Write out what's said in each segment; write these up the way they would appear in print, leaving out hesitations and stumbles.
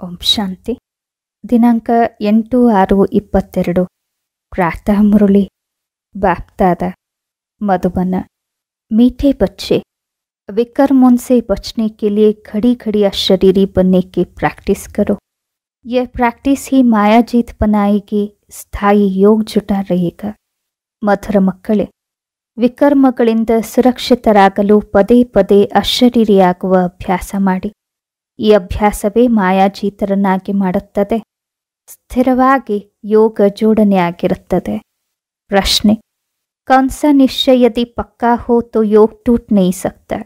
ಓಂ ಶಾಂತಿ. ದಿನಾಂಕ 8/6/22. प्रातः मुरली बाप-दादा मधुबन. मीठे बच्चे, विकर्मों से बचने के लिए घड़ी घड़ी अशरीरी बनने की प्रैक्टिस करो. यह प्रैक्टिस ही माया जीत बनाएगी. स्थायी योग जुटा रहेगा. ಮಧುರ ಮಕ್ಕಳೇ, ವಿಕರ್ಮಗಳಿಂದ ಸುರಕ್ಷಿತರಾಗಲು ಪದೇ ಪದೇ ಅಶರೀರಿಯಾಗುವ ಅಭ್ಯಾಸ ಮಾಡಿ. ಈ ಅಭ್ಯಾಸವೇ ಮಾಯಾಜೀತರನ್ನಾಗಿ ಮಾಡುತ್ತದೆ. ಸ್ಥಿರವಾಗಿ ಯೋಗ ಜೋಡಣೆಯಾಗಿರುತ್ತದೆ. ಪ್ರಶ್ನೆ: कौन सा निश्चय यदि पक्का हो तो योग टूट नहीं सकता?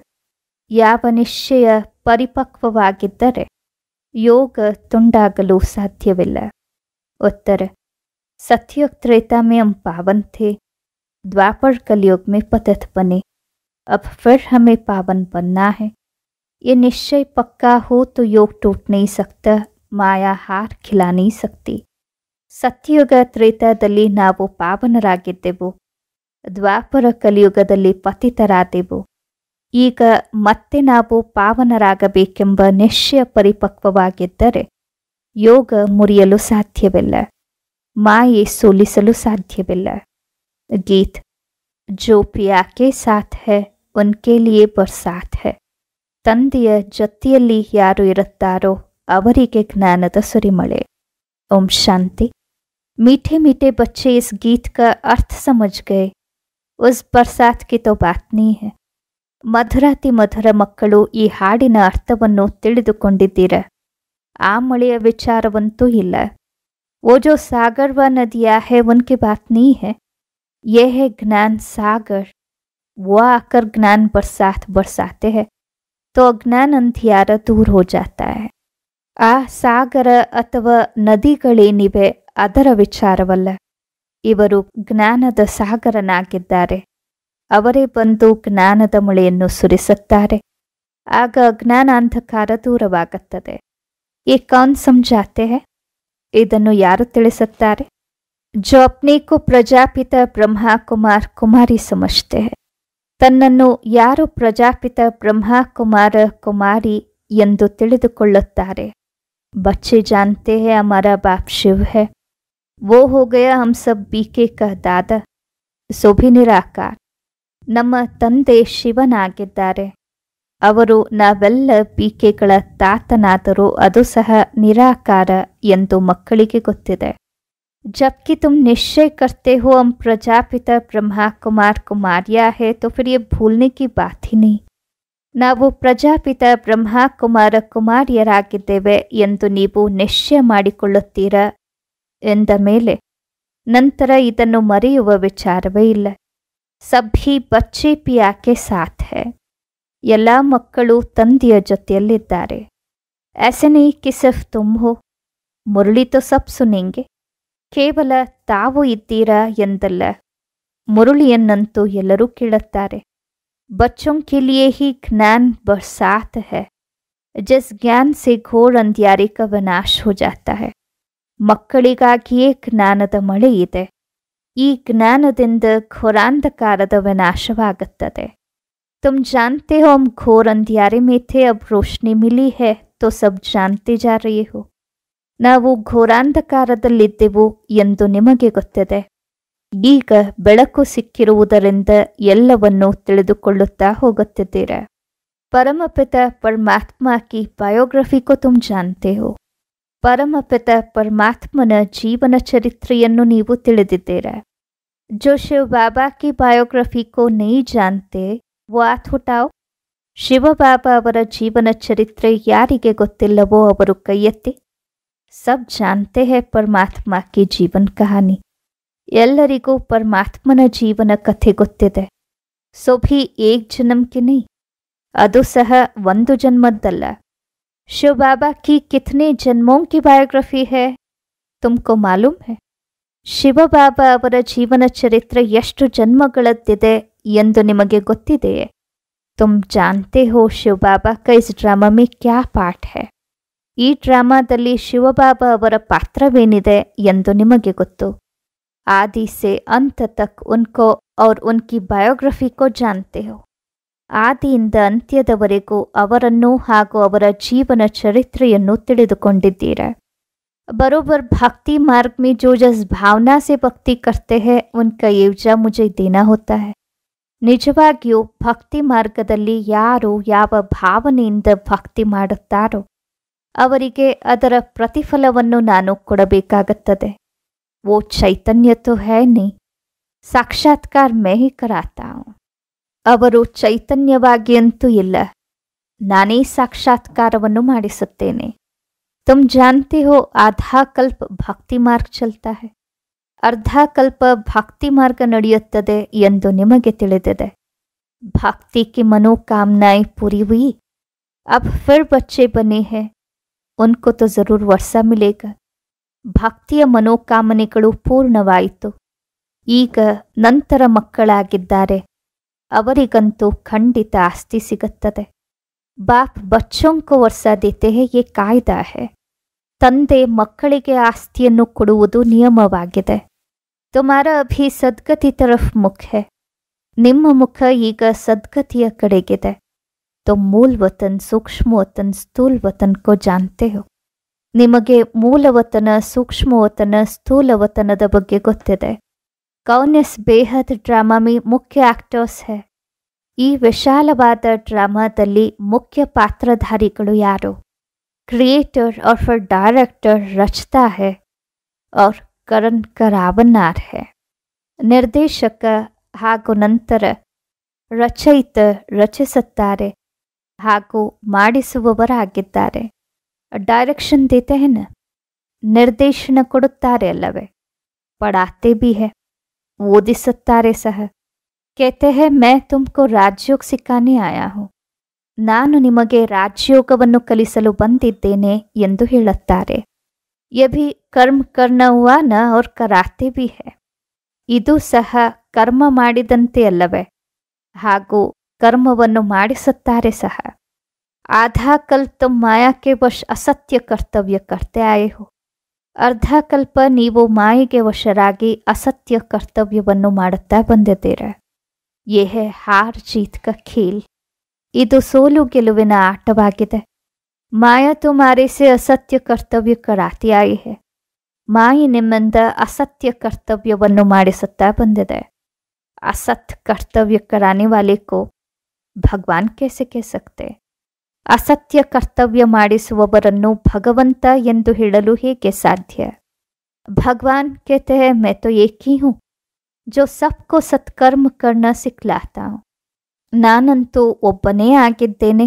ಯಾವ ನಿಶ್ಚಯ ಪರಿಪಕ್ವವಾಗಿದ್ದರೆ ಯೋಗ ತುಂಡಾಗಲು ಸಾಧ್ಯವಿಲ್ಲ? उत्तर: सतयुग त्रेता में हम पावन थे, द्वापर कलयुग में पतित बने, अब फिर हमें पावन बनना है. ये निश्चय पक्का हो तो योग टूट नहीं सकता, माया हार खिला नहीं सकती. ಸತ್ಯಯುಗ ತ್ರೇತಾದಲ್ಲಿ ನಾವು ಪಾವನರಾಗಿದ್ದೆವು, ದ್ವಾಪರ ಕಲಿಯುಗದಲ್ಲಿ ಪತಿತರಾದೆವು. ಈಗ ಮತ್ತೆ ನಾವು ಪಾವನರಾಗಬೇಕೆಂಬ ನಿಶ್ಚಯ ಪರಿಪಕ್ವವಾಗಿದ್ದರೆ ಯೋಗ ಮುರಿಯಲು ಸಾಧ್ಯವಿಲ್ಲ, ಮಾಯೆ ಸೋಲಿಸಲು ಸಾಧ್ಯವಿಲ್ಲ. ಗೀತ್: ಜೋ ಪ್ರಿಯಾ ಕೆ ಸಾಥ್ ಹೈ ಉನ್ಕೆ ಲಿಯೇ ಬರ್ಸಾತ್ ಹೈ. ತಂದೆಯ ಜೊತೆಯಲ್ಲಿ ಯಾರು ಇರುತ್ತಾರೋ ಅವರಿಗೆ ಜ್ಞಾನದ ಸುರಿಮಳೆ. ओम शांति. मीठे मीठे बच्चे इस गीत का अर्थ समझ गए. उस बरसात की तो बात नहीं है. ಮಧುರಾತಿ ಮಧುರ ಮಕ್ಕಳು ಈ ಹಾಡಿನ ಅರ್ಥವನ್ನು ತಿಳಿದುಕೊಂಡಿದ್ದೀರ. ಆ ಮಳೆಯ ವಿಚಾರವಂತೂ ಇಲ್ಲ. वो जो सागर व नदियाँ है उनकी बात नहीं है. यह है ज्ञान सागर. वो आकर ज्ञान बरसात बरसाते हैं तो अज्ञान अंधियारा दूर हो जाता है. ಆ ಸಾಗರ ಅಥವಾ ನದಿಗಳೇನಿವೆ ಅದರ ವಿಚಾರವಲ್ಲ. ಇವರು ಜ್ಞಾನದ ಸಾಗರನಾಗಿದ್ದಾರೆ. ಅವರೇ ಬಂದು ಜ್ಞಾನದ ಮಳೆಯನ್ನು ಸುರಿಸುತ್ತಾರೆ. ಆಗ ಅಜ್ಞಾನಾಂಧಕಾರ ದೂರವಾಗುತ್ತದೆ. ಈ ಕೌನ್ ಸಮಜಾತೆ ಹೈ? ಇದನ್ನು ಯಾರು ತಿಳಿಸುತ್ತಾರೆ? ಜೋ ಅಪ್ನೆ ಕೋ ಪ್ರಜಾಪಿತ ಬ್ರಹ್ಮ ಕುಮಾರ್ ಕುಮಾರಿ ಸಮಜ್ತೆ ಹೈ. ತನ್ನನ್ನು ಯಾರು ಪ್ರಜಾಪಿತ ಬ್ರಹ್ಮ ಕುಮಾರ ಕುಮಾರಿ ಎಂದು ತಿಳಿದುಕೊಳ್ಳುತ್ತಾರೆ. बच्चे जानते हैं हमारा बाप शिव है, वो हो गया हम सब बीके का दादा, सो भी निराकार. ನಮ್ಮ ತಂದೆ ಶಿವನಾಗಿದ್ದಾರೆ, ಅವರು ನಾವೆಲ್ಲ ಬೀಕೆಗಳ ತಾತನಾದರೂ ಅದು ಸಹ ನಿರಾಕಾರ ಎಂದು ಮಕ್ಕಳಿಗೆ ಗೊತ್ತಿದೆ. जबकि तुम निश्चय करते हो हम प्रजापिता ब्रह्मा कुमार कुमारिया है तो फिर ये भूलने की बात ही नहीं. ನಾವು ಪ್ರಜಾಪಿತ ಬ್ರಹ್ಮ ಕುಮಾರ ಕುಮಾರಿಯರಾಗಿದ್ದೇವೆ ಎಂದು ನೀವು ನಿಶ್ಚಯ ಮಾಡಿಕೊಳ್ಳುತ್ತೀರಾ ಎಂದ ಮೇಲೆ ನಂತರ ಇದನ್ನು ಮರೆಯುವ ವಿಚಾರವೇ ಇಲ್ಲ. ಸಭಿ ಬಚ್ಚೆ ಪಿಯಾಕೆ ಸಾಥ್ ಹೈ. ಎಲ್ಲ ಮಕ್ಕಳು ತಂದೆಯ ಜೊತೆಯಲ್ಲಿದ್ದಾರೆ. ऐसे नहीं कि सिर्फ तुम हो, ಮುರಳಿ ತೋ ಸಬ್ ಸುನೆಂಗೆ. ಕೇವಲ ತಾವು ಇದ್ದೀರಾ ಎಂದಲ್ಲ, ಮುರಳಿಯನ್ನಂತೂ ಎಲ್ಲರೂ ಕೇಳುತ್ತಾರೆ. बच्चों के लिए ही ज्ञान बरसात है, जिस ज्ञान से घोर अंधियारे का विनाश हो जाता है. ಮಕ್ಕಳಿಗಾಗಿಯೇ ಜ್ಞಾನದ ಮಳೆ ಇದೆ. ಈ ಜ್ಞಾನದಿಂದ ಘೋರಾಂಧಕಾರದ ವಿನಾಶವಾಗುತ್ತದೆ. तुम जानते हो हम घोर अंधियारे में थे, अब रोशनी मिली है तो सब जानते जा रहे हो. ನಾವು ಘೋರಾಂಧಕಾರದಲ್ಲಿದ್ದೆವು ಎಂದು ನಿಮಗೆ ಗೊತ್ತಿದೆ. ಈಗ ಬೆಳಕು ಸಿಕ್ಕಿರುವುದರಿಂದ ಎಲ್ಲವನ್ನೂ ತಿಳಿದುಕೊಳ್ಳುತ್ತಾ ಹೋಗುತ್ತಿದ್ದೀರ. ಪರಮಪಿತ ಪರಮಾತ್ಮ ಕಿ ಬಯೋಗ್ರಫಿ ಕೋ ತುಮ್ ಜಾನ್ತೆ ಹೋ. ಪರಮಪಿತ ಪರಮಾತ್ಮನ ಜೀವನ ಚರಿತ್ರೆಯನ್ನು ನೀವು ತಿಳಿದಿದ್ದೀರ. ಜೋ ಶಿವ ಬಾಬಾ ಕಿ ಬಯೋಗ್ರಫಿ ಕೋ ನೈ ಜಾನ್ತೆ ವೋ ಹಾತ್ ಉಠಾओ. ಶಿವಬಾಬಾ ಅವರ ಜೀವನ ಚರಿತ್ರೆ ಯಾರಿಗೆ ಗೊತ್ತಿಲ್ಲವೋ ಅವರು ಕೈಯೆತ್ತಿ. ಸಬ್ ಜಾನ್ತೆ ಹೈ ಪರಮಾತ್ಮ ಕಿ ಜೀವನ ಕಹಾನಿ. ಎಲ್ಲರಿಗೂ ಪರಮಾತ್ಮನ ಜೀವನ ಕಥೆ ಗೊತ್ತಿದೆ. ಸೋ ಭಿ ಏಕ್ ಜನ್ಮ ಕಿ ನೈ, ಅದು ಸಹ ಒಂದು ಜನ್ಮದ್ದಲ್ಲ. ಶಿವ ಬಾಬಾ ಕಿ ಕಿತನೆ ಜನ್ಮೋಂ ಕಿ ಬಯೋಗ್ರಫಿ ಹೈ ತುಮ್ಕೋ ಮಾಲೂಮ್ ಹೈ? ಶಿವಬಾಬಾ ಅವರ ಜೀವನ ಚರಿತ್ರೆ ಎಷ್ಟು ಜನ್ಮಗಳದ್ದಿದೆ ಎಂದು ನಿಮಗೆ ಗೊತ್ತಿದೆಯೇ? ತುಮ್ ಜಾನ್ತೆ ಹೋ ಶಿವ ಬಾಬಾ ಕಾ ಇಸ್ ಡ್ರಾಮಾ ಮೇ ಕ್ಯಾ ಪಾಠ ಹೈ. ಈ ಡ್ರಾಮಾದಲ್ಲಿ ಶಿವಬಾಬಾ ಅವರ ಪಾತ್ರವೇನಿದೆ ಎಂದು ನಿಮಗೆ ಗೊತ್ತು. आदि से अंत तक उनको और उनकी बायोग्राफी को जानते हो. ಆದಿಯಿಂದ ಅಂತ್ಯದವರೆಗೂ ಅವರನ್ನು ಹಾಗೂ ಅವರ ಜೀವನ ಚರಿತ್ರೆಯನ್ನು ತಿಳಿದುಕೊಂಡಿದ್ದೀರ। बरोबर भक्ति मार्ग में जो जिस भावना से भक्ति करते हैं उनका एवजा मुझे देना होता है। ನಿಜವಾಗಿಯೂ ಭಕ್ತಿ ಮಾರ್ಗದಲ್ಲಿ ಯಾರು ಯಾವ ಭಾವನೆಯಿಂದ ಭಕ್ತಿ ಮಾಡುತ್ತಾರೋ ಅವರಿಗೆ ಅದರ ಪ್ರತಿಫಲವನ್ನು ನಾನು ಕೊಡಬೇಕಾಗುತ್ತದೆ। वो ಚೈತನ್ಯ तो है नहीं, ಸಾಕ್ಷಾತ್ಕಾರ मैं ही कराता हूँ। ಅವರು ಚೈತನ್ಯವಾಗಿಯಂತೂ ಇಲ್ಲ, ನಾನೇ ಸಾಕ್ಷಾತ್ಕಾರವನ್ನು ಮಾಡಿಸುತ್ತೇನೆ। तुम जानते हो आधा कल्प भक्ति मार्ग चलता है, ಅರ್ಧ ಕಲ್ಪ ಭಕ್ತಿ ಮಾರ್ಗ ನಡೆಯುತ್ತದೆ ಎಂದು ನಿಮಗೆ ತಿಳಿದಿದೆ। भक्ति की मनोकामनाएं पूरी हुई, अब फिर बच्चे बने हैं, उनको तो जरूर वर्षा मिलेगा। ಭಕ್ತಿಯ ಮನೋಕಾಮನೆಗಳು ಪೂರ್ಣವಾಯಿತು, ಈಗ ನಂತರ ಮಕ್ಕಳಾಗಿದ್ದಾರೆ, ಅವರಿಗಂತೂ ಖಂಡಿತ ಆಸ್ತಿ ಸಿಗುತ್ತದೆ। बाप बच्चों को वर्षा देते हैं, ये कायदा है। ತಂದೆ ಮಕ್ಕಳಿಗೆ ಆಸ್ತಿಯನ್ನು ಕೊಡುವುದು ನಿಯಮವಾಗಿದೆ। तुम्हारा अभी सद्गति तरफ मुख है, ನಿಮ್ಮ ಮುಖ ಈಗ ಸದ್ಗತಿಯ ಕಡೆಗಿದೆ। तुम मूल वतन, सूक्ष्म वतन, स्थूल वतन को जानते हो। ನಿಮಗೆ ಮೂಲವತನ, ಸೂಕ್ಷ್ಮವತನ, ಸ್ಥೂಲ ವತನದ ಬಗ್ಗೆ ಗೊತ್ತಿದೆ। कौन इस बेहद ड्रामा में मुख्य एक्टर्स है? ಈ ವಿಶಾಲವಾದ ಡ್ರಾಮಾದಲ್ಲಿ ಮುಖ್ಯ ಪಾತ್ರಧಾರಿಗಳು ಯಾರು? क्रिएटर और फिर डायरेक्टर रचता है और करण करावनार है। ನಿರ್ದೇಶಕ ಹಾಗೂ ನಂತರ ರಚಯಿತ ರಚಿಸುತ್ತಾರೆ ಹಾಗೂ ಮಾಡಿಸುವವರಾಗಿದ್ದಾರೆ। ಡೈರೆಕ್ಷನ್ ದೇತೆ हैं ना, ನಿರ್ದೇಶನ ಕೊಡುತ್ತಾರೆ ಅಲ್ಲವೇ? ಪಡಾತೆ भी है, ಓದಿಸುತ್ತಾರೆ ಸಹ। कहते हैं मैं तुमको राजयोग सिखाने आया हूँ, ನಾನು ನಿಮಗೆ ರಾಜಯೋಗವನ್ನು ಕಲಿಸಲು ಬಂದಿದ್ದೇನೆ ಎಂದು ಹೇಳುತ್ತಾರೆ। ये भी कर्म करना हुआ न और कराते भी है, ಇದು ಸಹ ಕರ್ಮ ಮಾಡಿದಂತೆ ಅಲ್ಲವೇ ಹಾಗೂ ಕರ್ಮವನ್ನು ಮಾಡಿಸುತ್ತಾರೆ ಸಹ। आधा कल्प तुम माया के वश असत्य कर्तव्य करते आए हो, ಅರ್ಧ ಕಲ್ಪ ನೀವು ಮಾಯೆಗೆ ವಶರಾಗಿ ಅಸತ್ಯ ಕರ್ತವ್ಯವನ್ನು ಮಾಡುತ್ತಾ ಬಂದಿದ್ದೀರ। ये है हार जीत का खेल, ಇದು ಸೋಲು ಗೆಲುವಿನ ಆಟವಾಗಿದೆ। ಮಾಯಾ ತುಮಾರೆ ಸೆ ಅಸತ್ಯ ಕರ್ತವ್ಯ ಕರಾತಿ ಆಯಿ ಹೈ, ಮಾಯೆ ನಿಮ್ಮಿಂದ ಅಸತ್ಯ ಕರ್ತವ್ಯವನ್ನು ಮಾಡಿಸುತ್ತಾ ಬಂದಿದೆ। असत कर्तव्य कराने वाले को भगवान कैसे कह सकते? ಅಸತ್ಯ ಕರ್ತವ್ಯ ಮಾಡಿಸುವವರನ್ನು ಭಗವಂತ ಎಂದು ಹೇಳಲು ಹೇಗೆ ಸಾಧ್ಯ? भगवान कहते हैं मैं तो एक ही हूँ जो सबको सत्कर्म करना सिखलाता हूँ, ನಾನಂತೂ ಒಬ್ಬನೇ ಆಗಿದ್ದೇನೆ,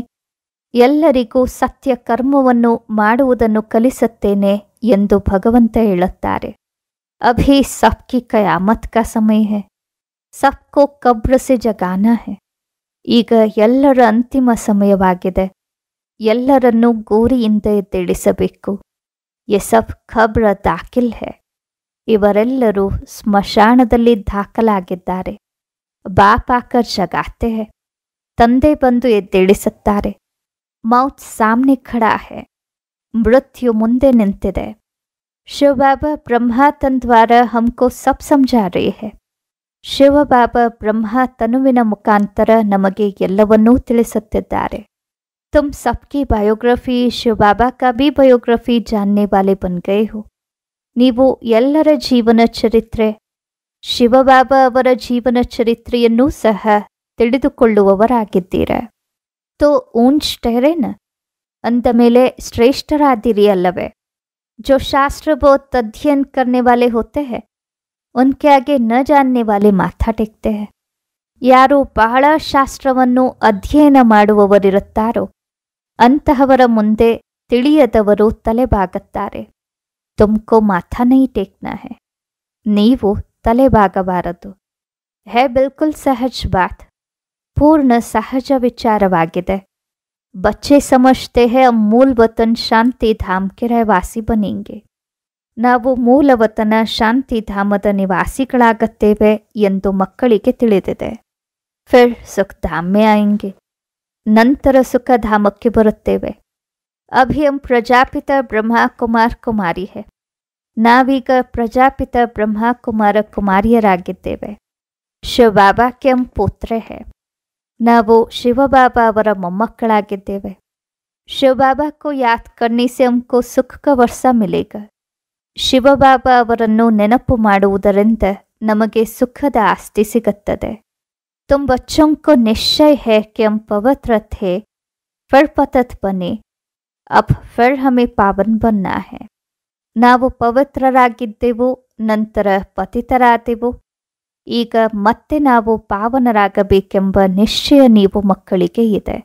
ಎಲ್ಲರಿಗೂ ಸತ್ಯ ಕರ್ಮವನ್ನು ಮಾಡುವುದನ್ನು ಕಲಿಸುತ್ತೇನೆ ಎಂದು ಭಗವಂತ ಹೇಳುತ್ತಾರೆ। ಅಭಿ ಸಬ್ಕಿ ಕಯಾಮತ್ ಕಾ ಸಮಯ ಹೈ, ಸಬ್ಕೋ ಕಬ್ರ ಸೆ ಜಗಾನಾ ಹೈ, ಈಗ ಎಲ್ಲರ ಅಂತಿಮ ಸಮಯವಾಗಿದೆ, ಎಲ್ಲರನ್ನೂ ಗೋರಿಯಿಂದ ಎದ್ದೇಳಿಸಬೇಕು। ಯೆ ಸಬ್ ಖಬ್ರ ದಾಖಿಲ್ ಹೈ, ಇವರೆಲ್ಲರೂ ಸ್ಮಶಾನದಲ್ಲಿ ದಾಖಲಾಗಿದ್ದಾರೆ। ಬಾಪ್ ಆಕರ್ ಜಗಾತೆ ಹೈ, ತಂದೆ ಬಂದು ಎದ್ದೇಳಿಸುತ್ತಾರೆ। ಮೌತ್ ಸಾಮ್ನೆ ಖಡಾ ಹೈ, ಮೃತ್ಯು ಮುಂದೆ ನಿಂತಿದೆ। ಶಿವಬಾಬಾ ಬ್ರಹ್ಮ ತನ್ದ್ವಾರ ಹಮ್ಕೋ ಸಬ್ ಸಮझा ರಹೆ ಹೈ, ಶಿವಬಾಬಾ ಬ್ರಹ್ಮ ತನುವಿನ ಮುಖಾಂತರ ನಮಗೆ ಎಲ್ಲವನ್ನೂ ತಿಳಿಸುತ್ತಿದ್ದಾರೆ। तुम सबकी बायोग्राफी शिव बाबा का भी बायोग्राफी जानने वाले बन गए हो, ನೀವು ಎಲ್ಲರ ಜೀವನ ಚರಿತ್ರೆ, ಶಿವಬಾಬಾ ಅವರ ಜೀವನ ಚರಿತ್ರೆಯನ್ನೂ ಸಹ ತಿಳಿದುಕೊಳ್ಳುವವರಾಗಿದ್ದೀರ। तो ऊंच ठहरे न, अंद मेले श्रेष्ठरादिरी अल्लवे। जो शास्त्र बहुत अध्ययन करने वाले होते हैं उनके आगे न जानने वाले माथा टेकते हैं। ಯಾರು ಬಹಳ ಶಾಸ್ತ್ರವನ್ನು ಅಧ್ಯಯನ ಮಾಡುವವರಿರುತ್ತಾರೋ ಅಂತಹವರ ಮುಂದೆ ತಿಳಿಯದವರು ತಲೆಬಾಗುತ್ತಾರೆ। ತುಮಕೋ ಮಾಥಾ ನಹೀ ಟೇಕ್ನಾ ಹೈ, ನೀವು ತಲೆಬಾಗಬಾರದು। ಹೈ ಬಿಲ್ಕುಲ್ ಸಹಜ ಬಾತ್, ಪೂರ್ಣ ಸಹಜ ವಿಚಾರವಾಗಿದೆ। ಬಚ್ಚೆ ಸಮಜ್ತೆ ಹೈ ಅಬ್ ಮೂಲ ವತನ್ ಶಾಂತಿ ಧಾಮ್ ಕೆ रहवासी ಬನೆಂಗೆ, ನಾವು ಮೂಲವತನ ಶಾಂತಿಧಾಮದ ನಿವಾಸಿಗಳಾಗುತ್ತೇವೆ ಎಂದು ಮಕ್ಕಳಿಗೆ ತಿಳಿದಿದೆ। ಫಿರ್ ಸುಖಧಾಮ್ ಮೇ ಆಯೆಂಗೆ, ನಂತರ ಸುಖಧಾಮಕ್ಕೆ ಬರುತ್ತೇವೆ। ಅಭಿ ಹಮ್ ಪ್ರಜಾಪಿತ ಬ್ರಹ್ಮ ಕುಮಾರ್ ಕುಮಾರಿ ಹೈ, ನಾವೀಗ ಪ್ರಜಾಪಿತ ಬ್ರಹ್ಮ ಕುಮಾರ ಕುಮಾರಿಯರಾಗಿದ್ದೇವೆ। ಶಿವ ಬಾಬಾ ಕೆ ಹಮ್ ಪುತ್ರ ಹೈ, ನಾವು ಶಿವಬಾಬಾ ಅವರ ಮೊಮ್ಮಕ್ಕಳಾಗಿದ್ದೇವೆ. ಶಿವಬಾಬಾ को याद करने से हमको सुख का वर्षा मिलेगा. ಶಿವಬಾಬಾ ಅವರನ್ನು ನೆನಪು ಮಾಡುವುದರಿಂದ ನಮಗೆ ಸುಖದ ಆಸ್ತಿ ಸಿಗುತ್ತದೆ. तुम बच्चों को निश्चय है कि हम पवित्र थे, फिर पतित बने, अब फिर हमें पावन बनना है. ನಾವು ಪವಿತ್ರರಾಗಿದ್ದೆವು, ನಂತರ ಪತಿತರಾದೆವು, ಈಗ ಮತ್ತೆ ನಾವು ಪಾವನರಾಗಬೇಕೆಂಬ ನಿಶ್ಚಯ ನೀವು ಮಕ್ಕಳಿಗೆ ಇದೆ.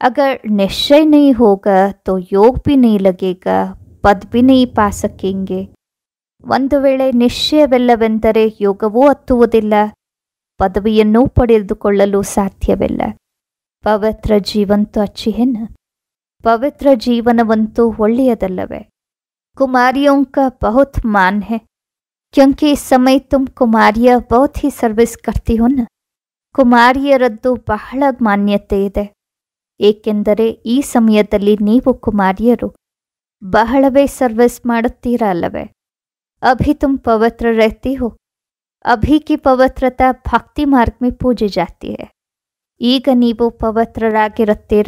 अगर निश्चय नहीं होगा तो योग भी नहीं लगेगा, पद भी नहीं पा सकेंगे. ಒಂದು ವೇಳೆ ನಿಶ್ಚಯವಿಲ್ಲವೆಂದರೆ ಯೋಗವೂ ಹತ್ತುವುದಿಲ್ಲ, ಪದವಿಯನ್ನೂ ಪಡೆದುಕೊಳ್ಳಲು ಸಾಧ್ಯವಿಲ್ಲ. ಪವಿತ್ರ ಜೀವಂತೂ ಅಚ್ಚಿ ಹೆನ್ನ, ಪವಿತ್ರ ಜೀವನವಂತೂ ಒಳ್ಳೆಯದಲ್ಲವೇ. कुमारियों का बहुत मान है, क्योंकि इस समय तुम कुमारियाँ बहुत ही सर्विस करती हो न. ಕುಮಾರಿಯರದ್ದು ಬಹಳ ಮಾನ್ಯತೆ ಇದೆ, ಏಕೆಂದರೆ ಈ ಸಮಯದಲ್ಲಿ ನೀವು ಕುಮಾರಿಯರು ಬಹಳವೇ ಸರ್ವಿಸ್ ಮಾಡುತ್ತೀರಾ ಅಲ್ಲವೇ. अभी तुम पवित्र रहती हो. अभी की पवित्रता भक्ति मार्ग में पूजी जाती है. ಈಗ ನೀವು ಪವಿತ್ರರಾಗಿರುತ್ತೀರ,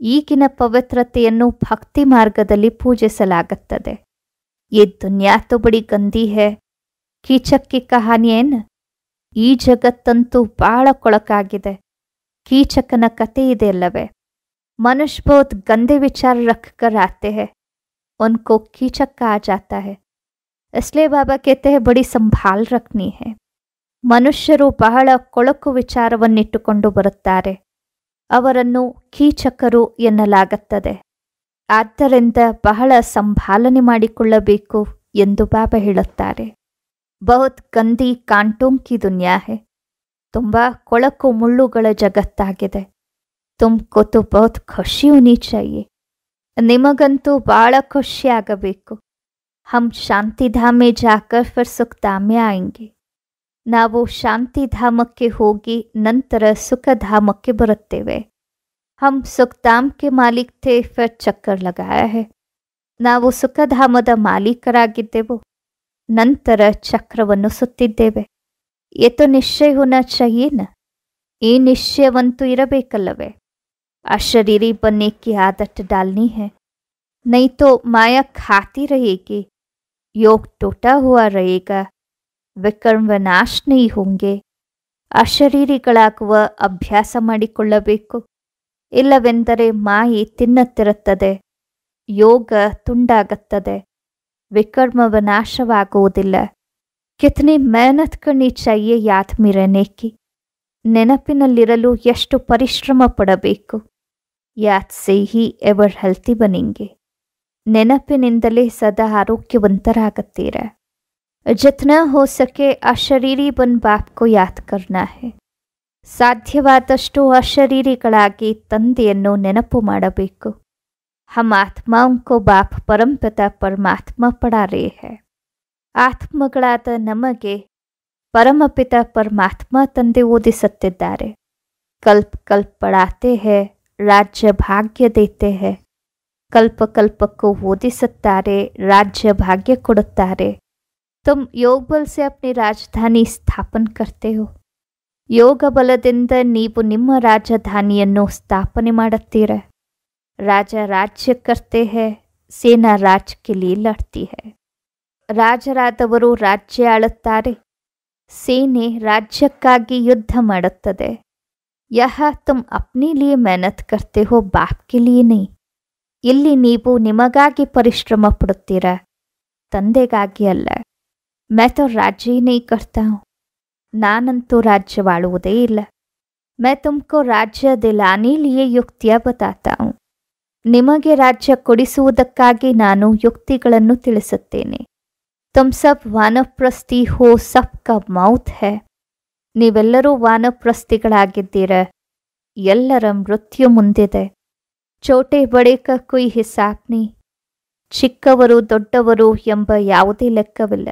ಈಗಿನ ಪವಿತ್ರತೆಯನ್ನು ಭಕ್ತಿ ಮಾರ್ಗದಲ್ಲಿ ಪೂಜಿಸಲಾಗುತ್ತದೆ. ये दुनिया तो बड़ी गंदी है, ಕೀಚಕ್ ಕಿ ಕಹಾನಿ ಏನು. ಈ ಜಗತ್ತಂತೂ ಬಹಳ ಕೊಳಕಾಗಿದೆ, ಕೀಚಕನ ಕತೆ ಇದೆ ಅಲ್ಲವೇ. मनुष्य बहुत गंदे विचार रख कर आते हैं, उनको कीचक कहा जाता है. इसलिए बाबा कहते हैं बड़ी संभाल रखनी है. ಮನುಷ್ಯರು ಬಹಳ ಕೊಳಕು ವಿಚಾರವನ್ನಿಟ್ಟುಕೊಂಡು ಬರುತ್ತಾರೆ, ಅವರನ್ನು ಕೀಚಕರು ಎನ್ನಲಾಗುತ್ತದೆ. ಆದ್ದರಿಂದ ಬಹಳ ಸಂಭಾಲನೆ ಮಾಡಿಕೊಳ್ಳಬೇಕು ಎಂದು ಬಾಬಾ ಹೇಳುತ್ತಾರೆ. ಬಹುತ್ ಗಂದಿ ಕಾಂಟೋಂ ಕಿ ದುನಿಯಾ ಹೈ. ತುಂಬ ಕೊಳಕು ಮುಳ್ಳುಗಳ ಜಗತ್ತಾಗಿದೆ. ತುಮ್ಕೋ ತೋ ಬಹುತ್ ಖುಷಿ ಹೋನಿ ಚಾಹಿಯೆ. ನಿಮಗಂತೂ ಬಹಳ ಖುಷಿಯಾಗಬೇಕು. ಹಮ್ ಶಾಂತಿಧಾಮೆ ಜಾಕರ್ ಫಿರ್ ಸುಖಧಾಮೆ ಆಯೆಂಗೆ. ನಾವು ಶಾಂತಿಧಾಮಕ್ಕೆ ಹೋಗಿ ನಂತರ ಸುಖಧಾಮಕ್ಕೆ ಬರುತ್ತೇವೆ. ಹಮ್ ಸುಖಧಾಮ್ ಕೆ ಮಾಲೀಕ್ ಥೇ ಫಿರ್ ಚಕ್ಕರ್ ಲಗಾಯ ಹೈ. ನಾವು ಸುಖಧಾಮದ ಮಾಲೀಕರಾಗಿದ್ದೆವು, ನಂತರ ಚಕ್ರವನ್ನು ಸುತ್ತಿದ್ದೇವೆ. ये तो निश्चय होना चाहिए न. ಈ ನಿಶ್ಚಯವಂತೂ ಇರಬೇಕಲ್ಲವೇ. अशरीरी बनने की आदत डालनी है, नहीं तो माया खाती रहेगी, योग टूटा हुआ रहेगा, विकर्म विनाश नहीं होंगे. ಅಶರೀರಿಗಳಾಗುವ ಅಭ್ಯಾಸ ಮಾಡಿಕೊಳ್ಳಬೇಕು, ಇಲ್ಲವೆಂದರೆ ಮಾಯಿ ತಿನ್ನುತ್ತಿರುತ್ತದೆ, ಯೋಗ ತುಂಡಾಗುತ್ತದೆ, ವಿಕರ್ಮ ವಿನಾಶವಾಗುವುದಿಲ್ಲ. ಕಿತನಿ ಮೆಹನತ್ ಕರ್ನಿ ಚಾಹಿಯೆ ಯಾದ್ ಮೇ ರಹನೆ ಕಿ. ನೆನಪಿನಲ್ಲಿರಲು ಎಷ್ಟು ಪರಿಶ್ರಮ ಪಡಬೇಕು. ಯಾದ್ ಸೇ ಹಿ ಎವರ್ ಹೆಲ್ತಿ ಬನೆಂಗೆ. ನೆನಪಿನಿಂದಲೇ ಸದಾ ಆರೋಗ್ಯವಂತರಾಗುತ್ತೀರ. जितना हो सके अशरीरी बन बाप को याद करना है. ಸಾಧ್ಯವಾದಷ್ಟು ಅಶರೀರಿಗಳಾಗಿ ತಂದೆಯನ್ನು ನೆನಪು ಮಾಡಬೇಕು. हम आत्माओं को बाप परमपिता परमात्मा पढ़ा रहे हैं. ಆತ್ಮಗಳಾದ ನಮಗೆ ಪರಮಪಿತ ಪರಮಾತ್ಮ ತಂದೆ ಓದಿಸುತ್ತಿದ್ದಾರೆ. ಕಲ್ಪ ಕಲ್ಪ ಪಡಾತೆ ಹೈ, ರಾಜ್ಯ ಭಾಗ್ಯ ದೇತೆ ಹೈ. ಕಲ್ಪ ಕಲ್ಪಕ್ಕೂ ಓದಿಸುತ್ತಾರೆ, ರಾಜ್ಯ ಭಾಗ್ಯ ಕೊಡುತ್ತಾರೆ. तुम योग बल से अपनी राजधानी स्थापन करते हो. ಯೋಗ ಬಲದಿಂದ ನೀವು ನಿಮ್ಮ ರಾಜಧಾನಿಯನ್ನು ಸ್ಥಾಪನೆ ಮಾಡುತ್ತೀರ. ರಾಜ ರಾಜ್ಯ ಕರ್ತೆ ಹೈ, ಸೇನಾ ರಾಜ್ ಕೆ ಲಿಯೆ ಲಡ್ತಿ ಹೈ. ರಾಜರಾದವರು ರಾಜ್ಯ ಆಳುತ್ತಾರೆ, ಸೇನೆ ರಾಜ್ಯಕ್ಕಾಗಿ ಯುದ್ಧ ಮಾಡುತ್ತದೆ. ಯಹ ತುಮ್ ಅಪ್ನಿ ಲಿಯೆ ಮೆಹನತ್ ಕರ್ತೆ ಹೋ, ಬಾಪ್ ಕೆ ಲಿಯೆ ನಹೀ. ಇಲ್ಲಿ ನೀವು ನಿಮಗಾಗಿ ಪರಿಶ್ರಮ ಪಡುತ್ತೀರ, ತಂದೆಗಾಗಿ ಅಲ್ಲ. मैं तो राज्य ही नहीं करता हूँ. ನಾನಂತೂ ರಾಜ್ಯವಾಳುವುದೇ ಇಲ್ಲ. मैं तुमको राज्य दिलाने लिए युक्तियाँ बताता हूँ. ನಿಮಗೆ ರಾಜ್ಯ ಕೊಡಿಸುವುದಕ್ಕಾಗಿ ನಾನು ಯುಕ್ತಿಗಳನ್ನು ತಿಳಿಸುತ್ತೇನೆ. तुम सब ವಾನಪ್ರಸ್ಥಿ हो, सबका मौत है. ನೀವೆಲ್ಲರೂ ವಾನಪ್ರಸ್ಥಿಗಳಾಗಿದ್ದೀರ, ಎಲ್ಲರ ಮೃತ್ಯು ಮುಂದಿದೆ. ಚೋಟೆ ಬಡೆ ಕ ಕೊಯ್ ಹಿಸಾಬ್ ನೀ. ಚಿಕ್ಕವರು ದೊಡ್ಡವರು ಎಂಬ ಯಾವುದೇ ಲೆಕ್ಕವಿಲ್ಲ.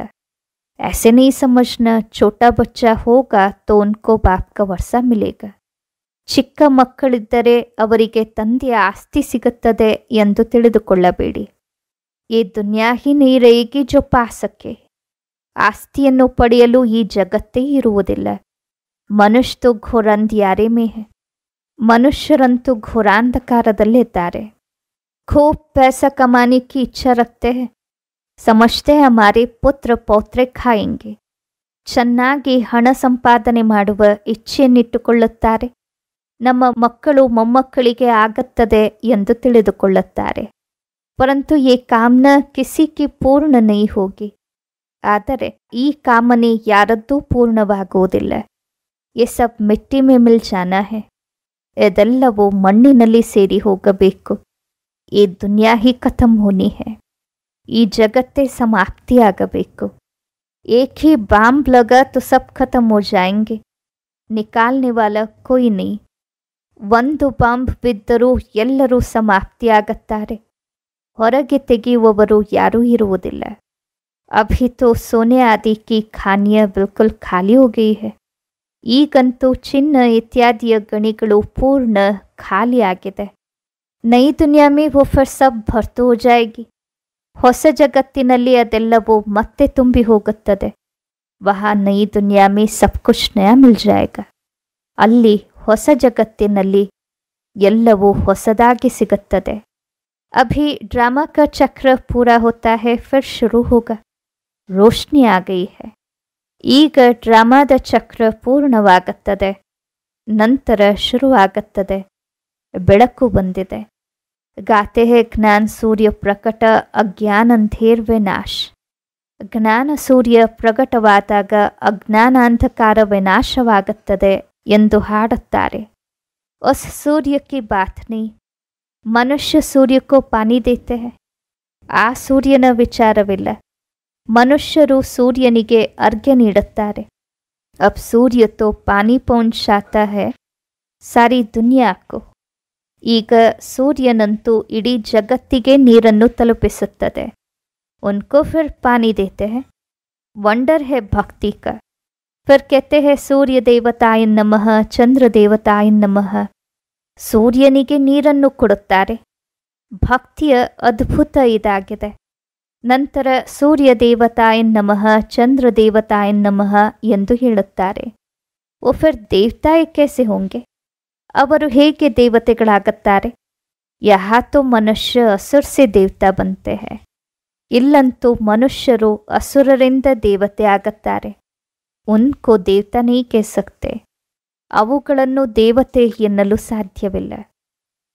ऐसे नहीं समझना छोटा बच्चा होगा तो उनको बाप का वर्षा मिलेगा. ಚಿಕ್ಕ ಮಕ್ಕಳಿದ್ದರೆ ಅವರಿಗೆ ತಂದೆಯ ಆಸ್ತಿ ಸಿಗುತ್ತದೆ ಎಂದು ತಿಳಿದುಕೊಳ್ಳಬೇಡಿ. ಈ ದುನಿಯಾ ಹಿ नहीं रहेगी जो पा सके. ಆಸ್ತಿಯನ್ನು ಪಡೆಯಲು ಈ ಜಗತ್ತೇ ಇರುವುದಿಲ್ಲ. ಮನುಷ್ಯ तो घोर अंधियारे में है. मनुष्यरंतु घोरांधकारदಲ್ಲಿದ್ದಾರೆ। खूब पैसा कमाने की इच्छा रखते हैं, समझते हैं हमारे पुत्र पौत्रे खाएंगे। ಚೆನ್ನಾಗಿ ಹಣ ಸಂಪಾದನೆ ಮಾಡುವ ಇಚ್ಛೆಯನ್ನಿಟ್ಟುಕೊಳ್ಳುತ್ತಾರೆ, ನಮ್ಮ ಮಕ್ಕಳು ಮೊಮ್ಮಕ್ಕಳಿಗೆ ಆಗುತ್ತದೆ ಎಂದು ತಿಳಿದುಕೊಳ್ಳುತ್ತಾರೆ। ಪರಂತು ये कामना किसी की पूर्ण नहीं होगी, ಆದರೆ ಈ ಕಾಮನೆ ಯಾರದ್ದೂ ಪೂರ್ಣವಾಗುವುದಿಲ್ಲ। ये सब मिट्टी में मिल जाना है, ಇದೆಲ್ಲವೂ ಮಣ್ಣಿನಲ್ಲಿ ಸೇರಿ ಹೋಗಬೇಕು। ಈ ದುನಿಯಾ ही खत्म होनी है, ಈ ಜಗತ್ತೇ ಸಮಾಪ್ತಿಯಾಗಬೇಕು। एक ही बाम्ब लगा तो सब खत्म हो जाएंगे, निकालने वाला कोई नहीं। ಒಂದು ಬಾಂಬ್ ಬಿದ್ದರೂ ಎಲ್ಲರೂ ಸಮಾಪ್ತಿಯಾಗುತ್ತಾರೆ, ಹೊರಗೆ ತೆಗೆಯುವವರು ಯಾರೂ ಇರುವುದಿಲ್ಲ। अभी तो सोने आदि की खानियाँ बिल्कुल खाली हो गई है, ಈಗಂತೂ ಚಿನ್ನ ಇತ್ಯಾದಿಯ ಗಣಿಗಳು ಪೂರ್ಣ ಖಾಲಿಯಾಗಿದೆ। ನई दुनिया में वो फिर सब भर तो हो जाएगी, ಹೊಸ ಜಗತ್ತಿನಲ್ಲಿ ಅದೆಲ್ಲವೂ ಮತ್ತೆ ತುಂಬಿ ಹೋಗುತ್ತದೆ। वहाँ नई दुनिया में सब कुछ नया मिल जाएगा, ಅಲ್ಲಿ ಹೊಸ ಜಗತ್ತಿನಲ್ಲಿ ಎಲ್ಲವೂ ಹೊಸದಾಗಿ ಸಿಗುತ್ತದೆ। अभी ड्रामा का चक्र पूरा होता है, फिर शुरू होगा। रोशनी आ गई है, ಈಗ ಡ್ರಾಮಾದ ಚಕ್ರ ಪೂರ್ಣವಾಗುತ್ತದೆ, ನಂತರ ಶುರುವಾಗುತ್ತದೆ, ಬೆಳಕು ಬಂದಿದೆ। गाते हैं ज्ञान सूर्य प्रकट अज्ञान अंधेर विनाश, ಜ್ಞಾನ ಸೂರ್ಯ ಪ್ರಕಟವಾದಾಗ ಅಜ್ಞಾನಾಂಧಕಾರ ವಿನಾಶವಾಗುತ್ತದೆ ಎಂದು ಹಾಡುತ್ತಾರೆ। उस सूर्य की बात नहीं, मनुष्य सूर्य को पानी देते हैं, ಆ ಸೂರ್ಯನ ವಿಚಾರವಿಲ್ಲ, ಮನುಷ್ಯರು ಸೂರ್ಯನಿಗೆ ಅರ್ಘ್ಯ ನೀಡುತ್ತಾರೆ। अब सूर्य तो पानी पहुंचाता है सारी दुनिया को, ಈಗ ಸೂರ್ಯನಂತೂ ಇಡೀ ಜಗತ್ತಿಗೆ ನೀರನ್ನು ತಲುಪಿಸುತ್ತದೆ। उनको फिर पानी देते हैं, वंडर है भक्ति का। फिर कहते हैं सूर्य देवताय नमः, चंद्र देवताय नमः, ಸೂರ್ಯನಿಗೆ ನೀರನ್ನು ಕೊಡುತ್ತಾರೆ। ಭಕ್ತಿಯ ಅದ್ಭುತ ಇದಾಗಿದೆ। ನಂತರ ಸೂರ್ಯ ದೇವತಾಯ ನಮಃ, ಚಂದ್ರ ದೇವತಾಯ ನಮಃ ಎಂದು ಹೇಳುತ್ತಾರೆ। वो फिर देवताए कैसे होंगे, ಅವರು ಹೇಗೆ ದೇವತೆಗಳಾಗುತ್ತಾರೆ? यहाँ तो मनुष्य असुर से देवता बनते हैं, ಇಲ್ಲಂತೂ ಮನುಷ್ಯರು ಅಸುರರಿಂದ ದೇವತೆ ಆಗುತ್ತಾರೆ। उनको देवता नहीं कह सकते, ಅವುಗಳನ್ನು ದೇವತೆ ಎನ್ನಲು ಸಾಧ್ಯವಿಲ್ಲ।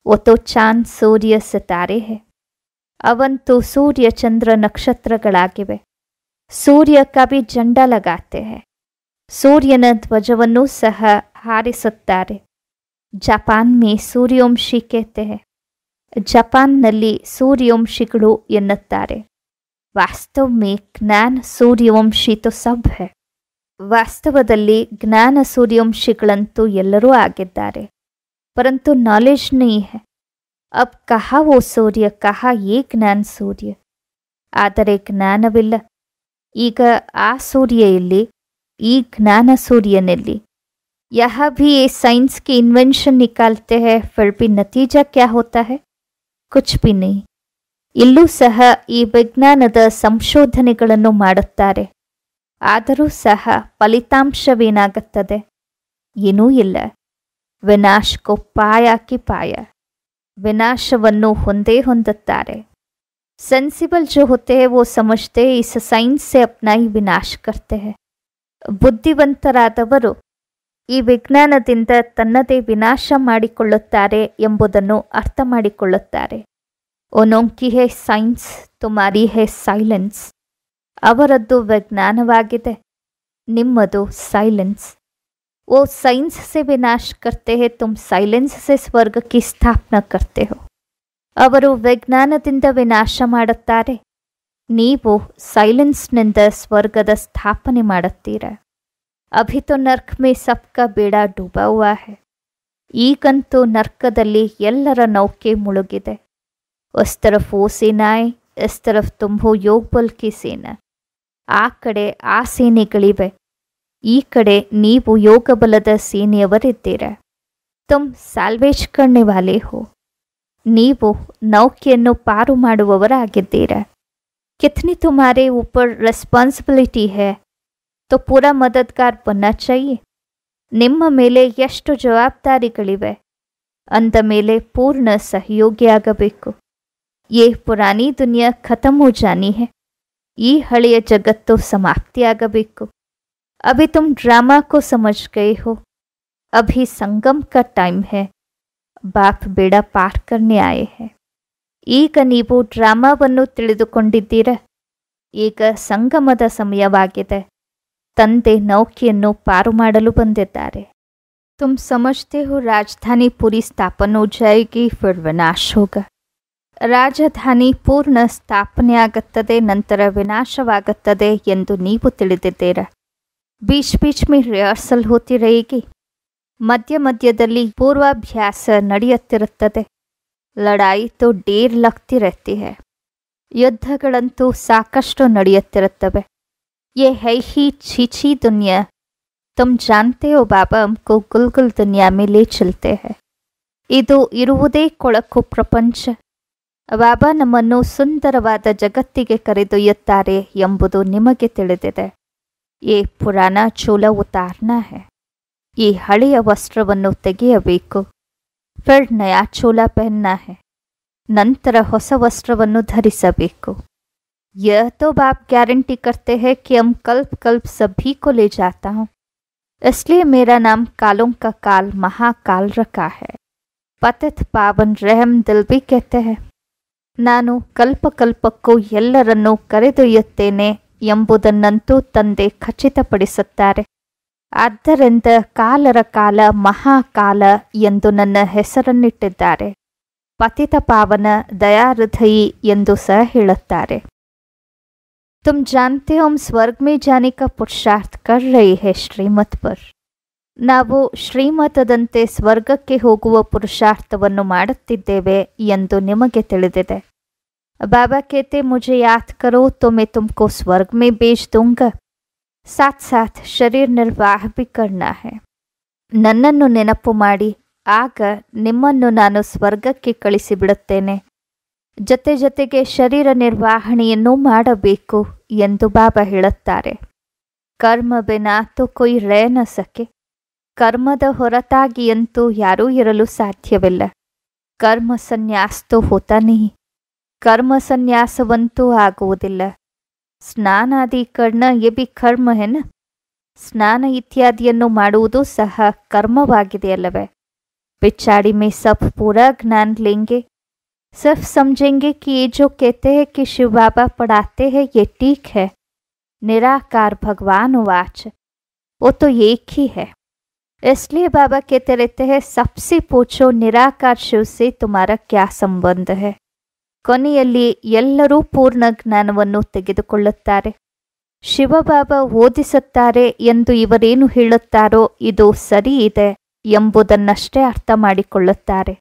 वो तो चांद सूर्य सितारे है, ಅವಂತೂ ಸೂರ್ಯ ಚಂದ್ರ ನಕ್ಷತ್ರಗಳಾಗಿವೆ। ಸೂರ್ಯ ಕವಿ ಜಂಡ ಲಗಾತೆ हैं, ಸೂರ್ಯನ ಧ್ವಜವನ್ನೂ ಸಹ ಹಾರಿಸುತ್ತಾರೆ। ಜಪಾನ್ ಮೇ ಸೂರ್ಯವಂಶಿ कहते हैं, ಜಪಾನ್ನಲ್ಲಿ ಸೂರ್ಯವಂಶಿಗಳು ಎನ್ನುತ್ತಾರೆ। ವಾಸ್ತವ ಮೇ ಜ್ಞಾನ ಸೂರ್ಯವಂಶಿ तो सब है, ವಾಸ್ತವದಲ್ಲಿ ಜ್ಞಾನ ಸೂರ್ಯವಂಶಿಗಳಂತೂ ಎಲ್ಲರೂ ಆಗಿದ್ದಾರೆ। परंतु नॉलेज नहीं है। अब कहा वो सूर्य, कहा ये ज्ञान सूर्य, ಆದರೆ ಜ್ಞಾನವಿಲ್ಲ। ಈಗ ಆ ಸೂರ್ಯ ಎಲ್ಲಿ, ಈ ಜ್ಞಾನ ಸೂರ್ಯನೆಲ್ಲಿ? यहाँ भी ये साइंस की इन्वेंशन निकालते हैं, फिर भी नतीजा क्या होता है? कुछ भी नहीं। ಇಲ್ಲೂ ಸಹ ಈ ವಿಜ್ಞಾನದ ಸಂಶೋಧನೆಗಳನ್ನು ಮಾಡುತ್ತಾರೆ, ಆದರೂ ಸಹ ಫಲಿತಾಂಶವೇನಾಗುತ್ತದೆ? ಏನೂ ಇಲ್ಲ। ವಿನಾಶ ಕೋ ಪಾಯ ಕಿ ಪಾಯ, ವಿನಾಶವನ್ನು ಹೊಂದೇ ಹೊಂದುತ್ತಾರೆ। सेंसिबल जो होते हैं वो समझते हैं इस साइंस से अपना ही विनाश करते हैं। ಬುದ್ಧಿವಂತರಾದವರು ಈ ವಿಜ್ಞಾನದಿಂದ ತನ್ನದೇ ವಿನಾಶ ಮಾಡಿಕೊಳ್ಳುತ್ತಾರೆ ಎಂಬುದನ್ನು ಅರ್ಥ ಮಾಡಿಕೊಳ್ಳುತ್ತಾರೆ। ಓನೋಂಕಿ ಹೇ ಸೈನ್ಸ್, ತುಮಾರಿ ಹೇ ಸೈಲೆನ್ಸ್, ಅವರದ್ದು ವಿಜ್ಞಾನವಾಗಿದೆ, ನಿಮ್ಮದು ಸೈಲೆನ್ಸ್। वो साइंस से विनाश करते हैं, तुम साइलेंस से स्वर्ग की स्थापना करते हो। ಅವರು ವಿಜ್ಞಾನದಿಂದ ವಿನಾಶ ಮಾಡುತ್ತಾರೆ, ನೀವು ಸೈಲೆನ್ಸ್ನಿಂದ ಸ್ವರ್ಗದ ಸ್ಥಾಪನೆ ಮಾಡುತ್ತೀರ। अभी तो नर्क में सबका बेड़ा डूबा हुआ है, ಈಗಂತೂ ನರ್ಕದಲ್ಲಿ ಎಲ್ಲರ ನೌಕೆ ಮುಳುಗಿದೆ। उस तरफ वो सेनाएं, इस तरफ तुम हो योग बल की सेना, ಆ ಕಡೆ ಆ ಸೇನೆಗಳಿವೆ, ಈ ಕಡೆ ನೀವು ಯೋಗ ಬಲದ ಸೇನೆಯವರಿದ್ದೀರ। ತುಮ್ ಸಾಲ್ವೇಜ್ ಕರ್ನೆ ವಾಲೆ ಹೋ, ನೀವು ನೌಕೆಯನ್ನು ಪಾರು ಮಾಡುವವರಾಗಿದ್ದೀರ। कितनी तुम्हारे ऊपर रिस्पांसिबिलिटी है, तो पूरा मददगार बनना चाहिए। ನಿಮ್ಮ ಮೇಲೆ ಎಷ್ಟು ಜವಾಬ್ದಾರಿಗಳಿವೆ, ಅಂದ ಮೇಲೆ ಪೂರ್ಣ ಸಹಯೋಗಿಯಾಗಬೇಕು. ಯೇ ಪುರಾನಿ ದುನಿಯಾ ಖತಮ್ ಹೋ ಜಾನಿ ಹೈ. ಈ ಹಳೆಯ ಜಗತ್ತು ಸಮಾಪ್ತಿಯಾಗಬೇಕು. ಅಭಿ ತುಮ್ ಡ್ರಾಮಾ ಕೋ ಸಮಜ್ ಗಯೇ ಹೋ. ಅಭಿ ಸಂಗಮ್ ಕಾ ಟೈಮ್ ಹೈ. ಬಾಪ್ ಬೇಡ ಪಾರ್ ಕರ್ನೆ ಆಯೆ ಹೈ. ಈಗ ನೀವು ಡ್ರಾಮಾವನ್ನು ತಿಳಿದುಕೊಂಡಿದ್ದೀರ. ಈಗ ಸಂಗಮದ ಸಮಯವಾಗಿದೆ. ತಂದೆ ನೌಕೆಯನ್ನು ಪಾರು ಮಾಡಲು ಬಂದಿದ್ದಾರೆ. ತುಮ್ ಸಮಜ್ತೆ ಹೋ ರಾಜಧಾನಿ ಪೂರಿ ಸ್ಥಾಪನೆ ಹೋ ಜಾಯೇಗಿ, ಫಿರ್ ವಿನಾಶ ಹೋಗ. ರಾಜಧಾನಿ ಪೂರ್ಣ ಸ್ಥಾಪನೆಯಾಗುತ್ತದೆ, ನಂತರ ವಿನಾಶವಾಗುತ್ತದೆ ಎಂದು ನೀವು ತಿಳಿದಿದ್ದೀರ. ಬೀಚ್ ಬೀಚ್ ಮೇ ರಿಹರ್ಸಲ್ ಹೋತಿ रहेगी. ಮಧ್ಯ ಮಧ್ಯದಲ್ಲಿ ಪೂರ್ವಾಭ್ಯಾಸ ನಡೆಯುತ್ತಿರುತ್ತದೆ. ಲಡಾಯಿ ತೋ ಡೇರ್ ಲಗ್ತಿ रहती है. ಯುದ್ಧಗಳಂತೂ ಸಾಕಷ್ಟು ನಡೆಯುತ್ತಿರುತ್ತವೆ. ಯೇ ಹೈ ಹಿ ಛೀ ದುನಿಯಾ. ತುಮ್ ಜಾನ್ತೆ ಹೋ ಬಾಬಾ ಹಮ್ಕೋ ಗುಲ್ಗುಲ್ ದುನಿಯಾ ಮೇ ಲೇ ಚಲ್ತೆ ಹೈ. ಇದು ಇರುವುದೇ ಕೊಳಕು ಪ್ರಪಂಚ. ಬಾಬಾ ನಮ್ಮನ್ನು ಸುಂದರವಾದ ಜಗತ್ತಿಗೆ ಕರೆದೊಯ್ಯುತ್ತಾರೆ ಎಂಬುದು ನಿಮಗೆ ತಿಳಿದಿದೆ. ಯೇ ಪುರಾಣ ಚೋಲ ಉತಾರ್ನಾ ಹೈ. ಈ ಹಳೆಯ ವಸ್ತ್ರವನ್ನು ತೆಗೆಯಬೇಕು. ಫಿರ್ ನಯಾ ಚೋಲ ಪಹನ್ನಾ ಹೈ. ನಂತರ ಹೊಸ ವಸ್ತ್ರವನ್ನು ಧರಿಸಬೇಕು. यह तो बाप गारंटी करते हैं कि हम कल्प कल्प सभी को ले जाता हूँ. इसलिए मेरा नाम कालों का काल महाकाल रखा है. पतित पावन रहम दिल भी कहते हैं. ನಾನು ಕಲ್ಪ ಕಲ್ಪಕ್ಕೂ ಎಲ್ಲರನ್ನೂ ಕರೆದೊಯ್ಯುತ್ತೇನೆ ಎಂಬುದನ್ನಂತೂ ತಂದೆ ಖಚಿತಪಡಿಸುತ್ತಾರೆ. ಆದ್ದರಿಂದ ಕಾಲರ ಕಾಲ ಮಹಾಕಾಲ ಎಂದು ನನ್ನ ಹೆಸರನ್ನಿಟ್ಟಿದ್ದಾರೆ. ಪತಿತ ಪಾವನ ದಯಾಹೃದಯಿ ಎಂದು ಸಹ ಹೇಳುತ್ತಾರೆ. ತುಮ್ ಜಾನ್ತೆ ಹೋ ಹಮ್ ಸ್ವರ್ಗ ಮೇ ಜಾನೆ ಕಾ ಪುರುಷಾರ್ಥ ಕರ್ ರಹೇ ಹೈ ಶ್ರೀಮತ್ ಪರ್. ನಾವು ಶ್ರೀಮತದಂತೆ ಸ್ವರ್ಗಕ್ಕೆ ಹೋಗುವ ಪುರುಷಾರ್ಥವನ್ನು ಮಾಡುತ್ತಿದ್ದೇವೆ ಎಂದು ನಿಮಗೆ ತಿಳಿದಿದೆ. ಬಾಬಾ कहते मुझे याद करो तो मैं तुमको स्वर्ग में भेज दूंगा. साथ साथ शरीर निर्वाह भी करना है. ನನ್ನನ್ನು ನೆನಪು ಮಾಡಿ, ಆಗ ನಿಮ್ಮನ್ನು ನಾನು ಸ್ವರ್ಗಕ್ಕೆ ಕಳಿಸಿಬಿಡುತ್ತೇನೆ. ಜೊತೆ ಜೊತೆಗೆ ಶರೀರ ನಿರ್ವಹಣೆಯನ್ನೂ ಮಾಡಬೇಕು ಎಂದು ಬಾಬಾ ಹೇಳುತ್ತಾರೆ. ಕರ್ಮ ಬಿನಾ ತೋ ಕೊಯ್ ರಹ ನ ಸಕೆ. ಕರ್ಮದ ಹೊರತಾಗಿಯಂತೂ ಯಾರೂ ಇರಲು ಸಾಧ್ಯವಿಲ್ಲ. ಕರ್ಮ ಸನ್ಯಾಸ ತೋ ಹೋತಾ ನಹಿ. ಕರ್ಮ ಸನ್ಯಾಸವಂತೂ ಆಗುವುದಿಲ್ಲ. ಸ್ನಾನಾದಿಕರಣ ಯೆ ಬಿ ಕರ್ಮ ಹೆನ. ಸ್ನಾನ ಇತ್ಯಾದಿಯನ್ನು ಮಾಡುವುದು ಸಹ ಕರ್ಮವಾಗಿದೆಯಲ್ಲವೇ. पिछाड़ी में सब पूरा ज्ञान लेंगे. सिर्फ समझेंगे कि ये जो कहते हैं कि शिव बाबा पढ़ाते हैं ये ठीक है. निराकार भगवान वाच वो तो एक ही है. इसलिए बाबा कहते रहते हैं सबसे पूछो निराकार शिव से तुम्हारा क्या संबंध है. ಕೊನೆಯಲ್ಲಿ ಎಲ್ಲರೂ ಪೂರ್ಣ ಜ್ಞಾನವನ್ನು ತೆಗೆದುಕೊಳ್ಳುತ್ತಾರೆ. ಶಿವಬಾಬಾ ಓದಿಸುತ್ತಾರೆ ಎಂದು ಇವರೇನು ಹೇಳುತ್ತಾರೋ ಇದು ಸರಿ ಇದೆ ಎಂಬುದನ್ನಷ್ಟೇ ಅರ್ಥ ಮಾಡಿಕೊಳ್ಳುತ್ತಾರೆ.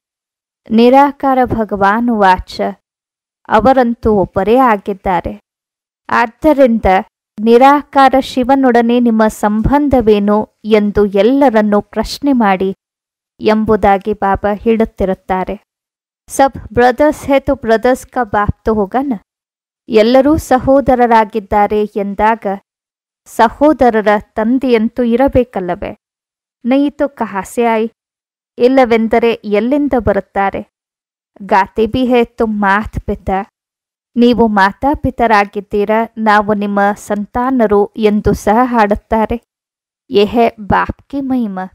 ನಿರಾಕಾರ ಭಗವಾನ್ ವಾಚ ಅವರಂತೂ ಒಬ್ಬರೇ ಆಗಿದ್ದಾರೆ. ಆದ್ದರಿಂದ ನಿರಾಕಾರ ಶಿವನೊಡನೆ ನಿಮ್ಮ ಸಂಬಂಧವೇನು ಎಂದು ಎಲ್ಲರನ್ನೂ ಪ್ರಶ್ನೆ ಮಾಡಿ ಎಂಬುದಾಗಿ ಬಾಬಾ ಹೇಳುತ್ತಿರುತ್ತಾರೆ. ಸಬ್ ಬ್ರದರ್ಸ್ ಹೇ ತೋ ಬ್ರದರ್ಸ್ ಕಾ ಬಾಪ್ ತೋ ಹೋಗಾ ನ. ಎಲ್ಲರೂ ಸಹೋದರರಾಗಿದ್ದಾರೆ ಎಂದಾಗ ಸಹೋದರರ ತಂದೆಯಂತೂ ಇರಬೇಕಲ್ಲವೇ. ನಹೀ ತೋ ಕಹಾ ಸೆ ಆಯಿ. ಇಲ್ಲವೆಂದರೆ ಎಲ್ಲಿಂದ ಬರುತ್ತಾರೆ. ಗಾತೆ ಬಿ ಹೇ ತುಮ್ ಮಾತ್ ಪಿತಾ. ನೀವು ಮಾತಾಪಿತರಾಗಿದ್ದೀರ, ನಾವು ನಿಮ್ಮ ಸಂತಾನರು ಎಂದು ಸಹ ಹಾಡುತ್ತಾರೆ. ಯೇ ಹೈ ಬಾಪ್ ಕಿ ಮಹಿಮಾ.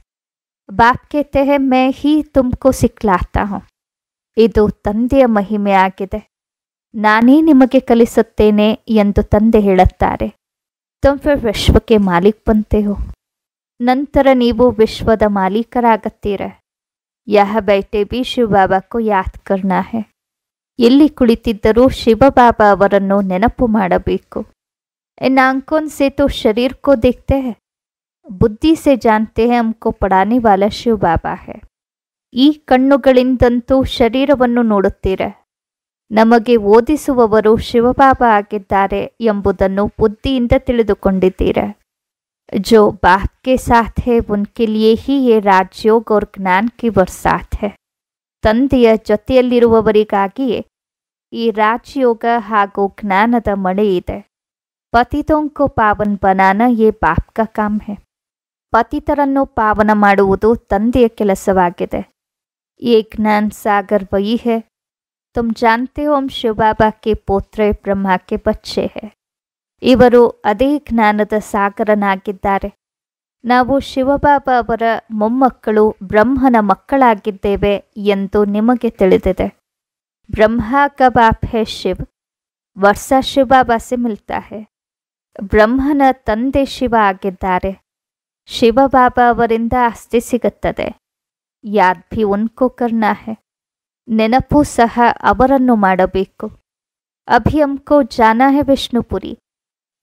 ಬಾಪ್ कहते हैं मैं ही तुमको सिखलाता हूँ. ಇದು ತಂದೆಯ ಮಹಿಮೆ ಆಗಿದೆ. ನಾನೇ ನಿಮಗೆ ಕಲಿಸುತ್ತೇನೆ ಎಂದು ತಂದೆ ಹೇಳುತ್ತಾರೆ. ತುಮ್ ಫಿರ್ ವಿಶ್ವಕ್ಕೆ ಮಾಲೀಕ್ ಬಂತೆ ಹೋ. ನಂತರ ನೀವು ವಿಶ್ವದ ಮಾಲೀಕರಾಗುತ್ತೀರ. ಯಹ ಬೈಟೆ ಬಿ ಶಿವಬಾಬಾ ಕೋ ಯಾದ್ ಕರ್ನಾ ಹೈ. ಎಲ್ಲಿ ಕುಳಿತಿದ್ದರೂ ಶಿವಬಾಬಾ ಅವರನ್ನು ನೆನಪು ಮಾಡಬೇಕು. इन आंखों से तो शरीर को देखते हैं, बुद्धि से जानते हैं हमको पढ़ाने वाला शिव बाबा है. ಈ ಕಣ್ಣುಗಳಿಂದಂತೂ ಶರೀರವನ್ನು ನೋಡುತ್ತೀರ. ನಮಗೆ ಓದಿಸುವವರು ಶಿವಬಾಬಾ ಆಗಿದ್ದಾರೆ ಎಂಬುದನ್ನು ಬುದ್ಧಿಯಿಂದ ತಿಳಿದುಕೊಂಡಿದ್ದೀರ. जो बाप के साथ है उनके लिए ही ये राजयोग और ज्ञान की बरसात है. ತಂದೆಯ ಜೊತೆಯಲ್ಲಿರುವವರಿಗಾಗಿಯೇ ಈ ರಾಜಯೋಗ ಹಾಗೂ ಜ್ಞಾನದ ಮಳೆ ಇದೆ. ಪತಿತೋं को पावन बनाना ये बाप का काम है. ಪತಿತರನ್ನು ಪಾವನ ಮಾಡುವುದು ತಂದೆಯ ಕೆಲಸವಾಗಿದೆ. ये ज्ञान सागर वही है। तुम जानते हो हम ಶಿವ ಬಾಬಾ के ಪೋತ್ರೆ ಬ್ರಹ್ಮ के ಬಚ್ಚೆ है. ಇವರು ಅದೇ ಜ್ಞಾನದ ಸಾಗರನಾಗಿದ್ದಾರೆ. ನಾವು ಶಿವಬಾಬಾ ಅವರ ಮೊಮ್ಮಕ್ಕಳು, ಬ್ರಹ್ಮನ ಮಕ್ಕಳಾಗಿದ್ದೇವೆ ಎಂದು ನಿಮಗೆ ತಿಳಿದಿದೆ. ಬ್ರಹ್ಮ का बाप है शिव, ವರ್ಷ ಶಿವ ಬಾಬಾ से मिलता है. ಬ್ರಹ್ಮನ ತಂದೆ ಶಿವ ಆಗಿದ್ದಾರೆ. ಶಿವ ಬಾಬಾ ಅವರಿಂದ ಆಸ್ತಿ ಸಿಗುತ್ತದೆ. ಯಾದ್ ಭಿ ಉನ್ಕೋ ಕರ್ನಾ ಹೈ, ನೆನಪು ಸಹ ಅವರನ್ನು ಮಾಡಬೇಕು. ಅಭಿ ಹಮ್ಕೋ ಜಾನಾ ಹೈ ವಿಷ್ಣುಪುರಿ,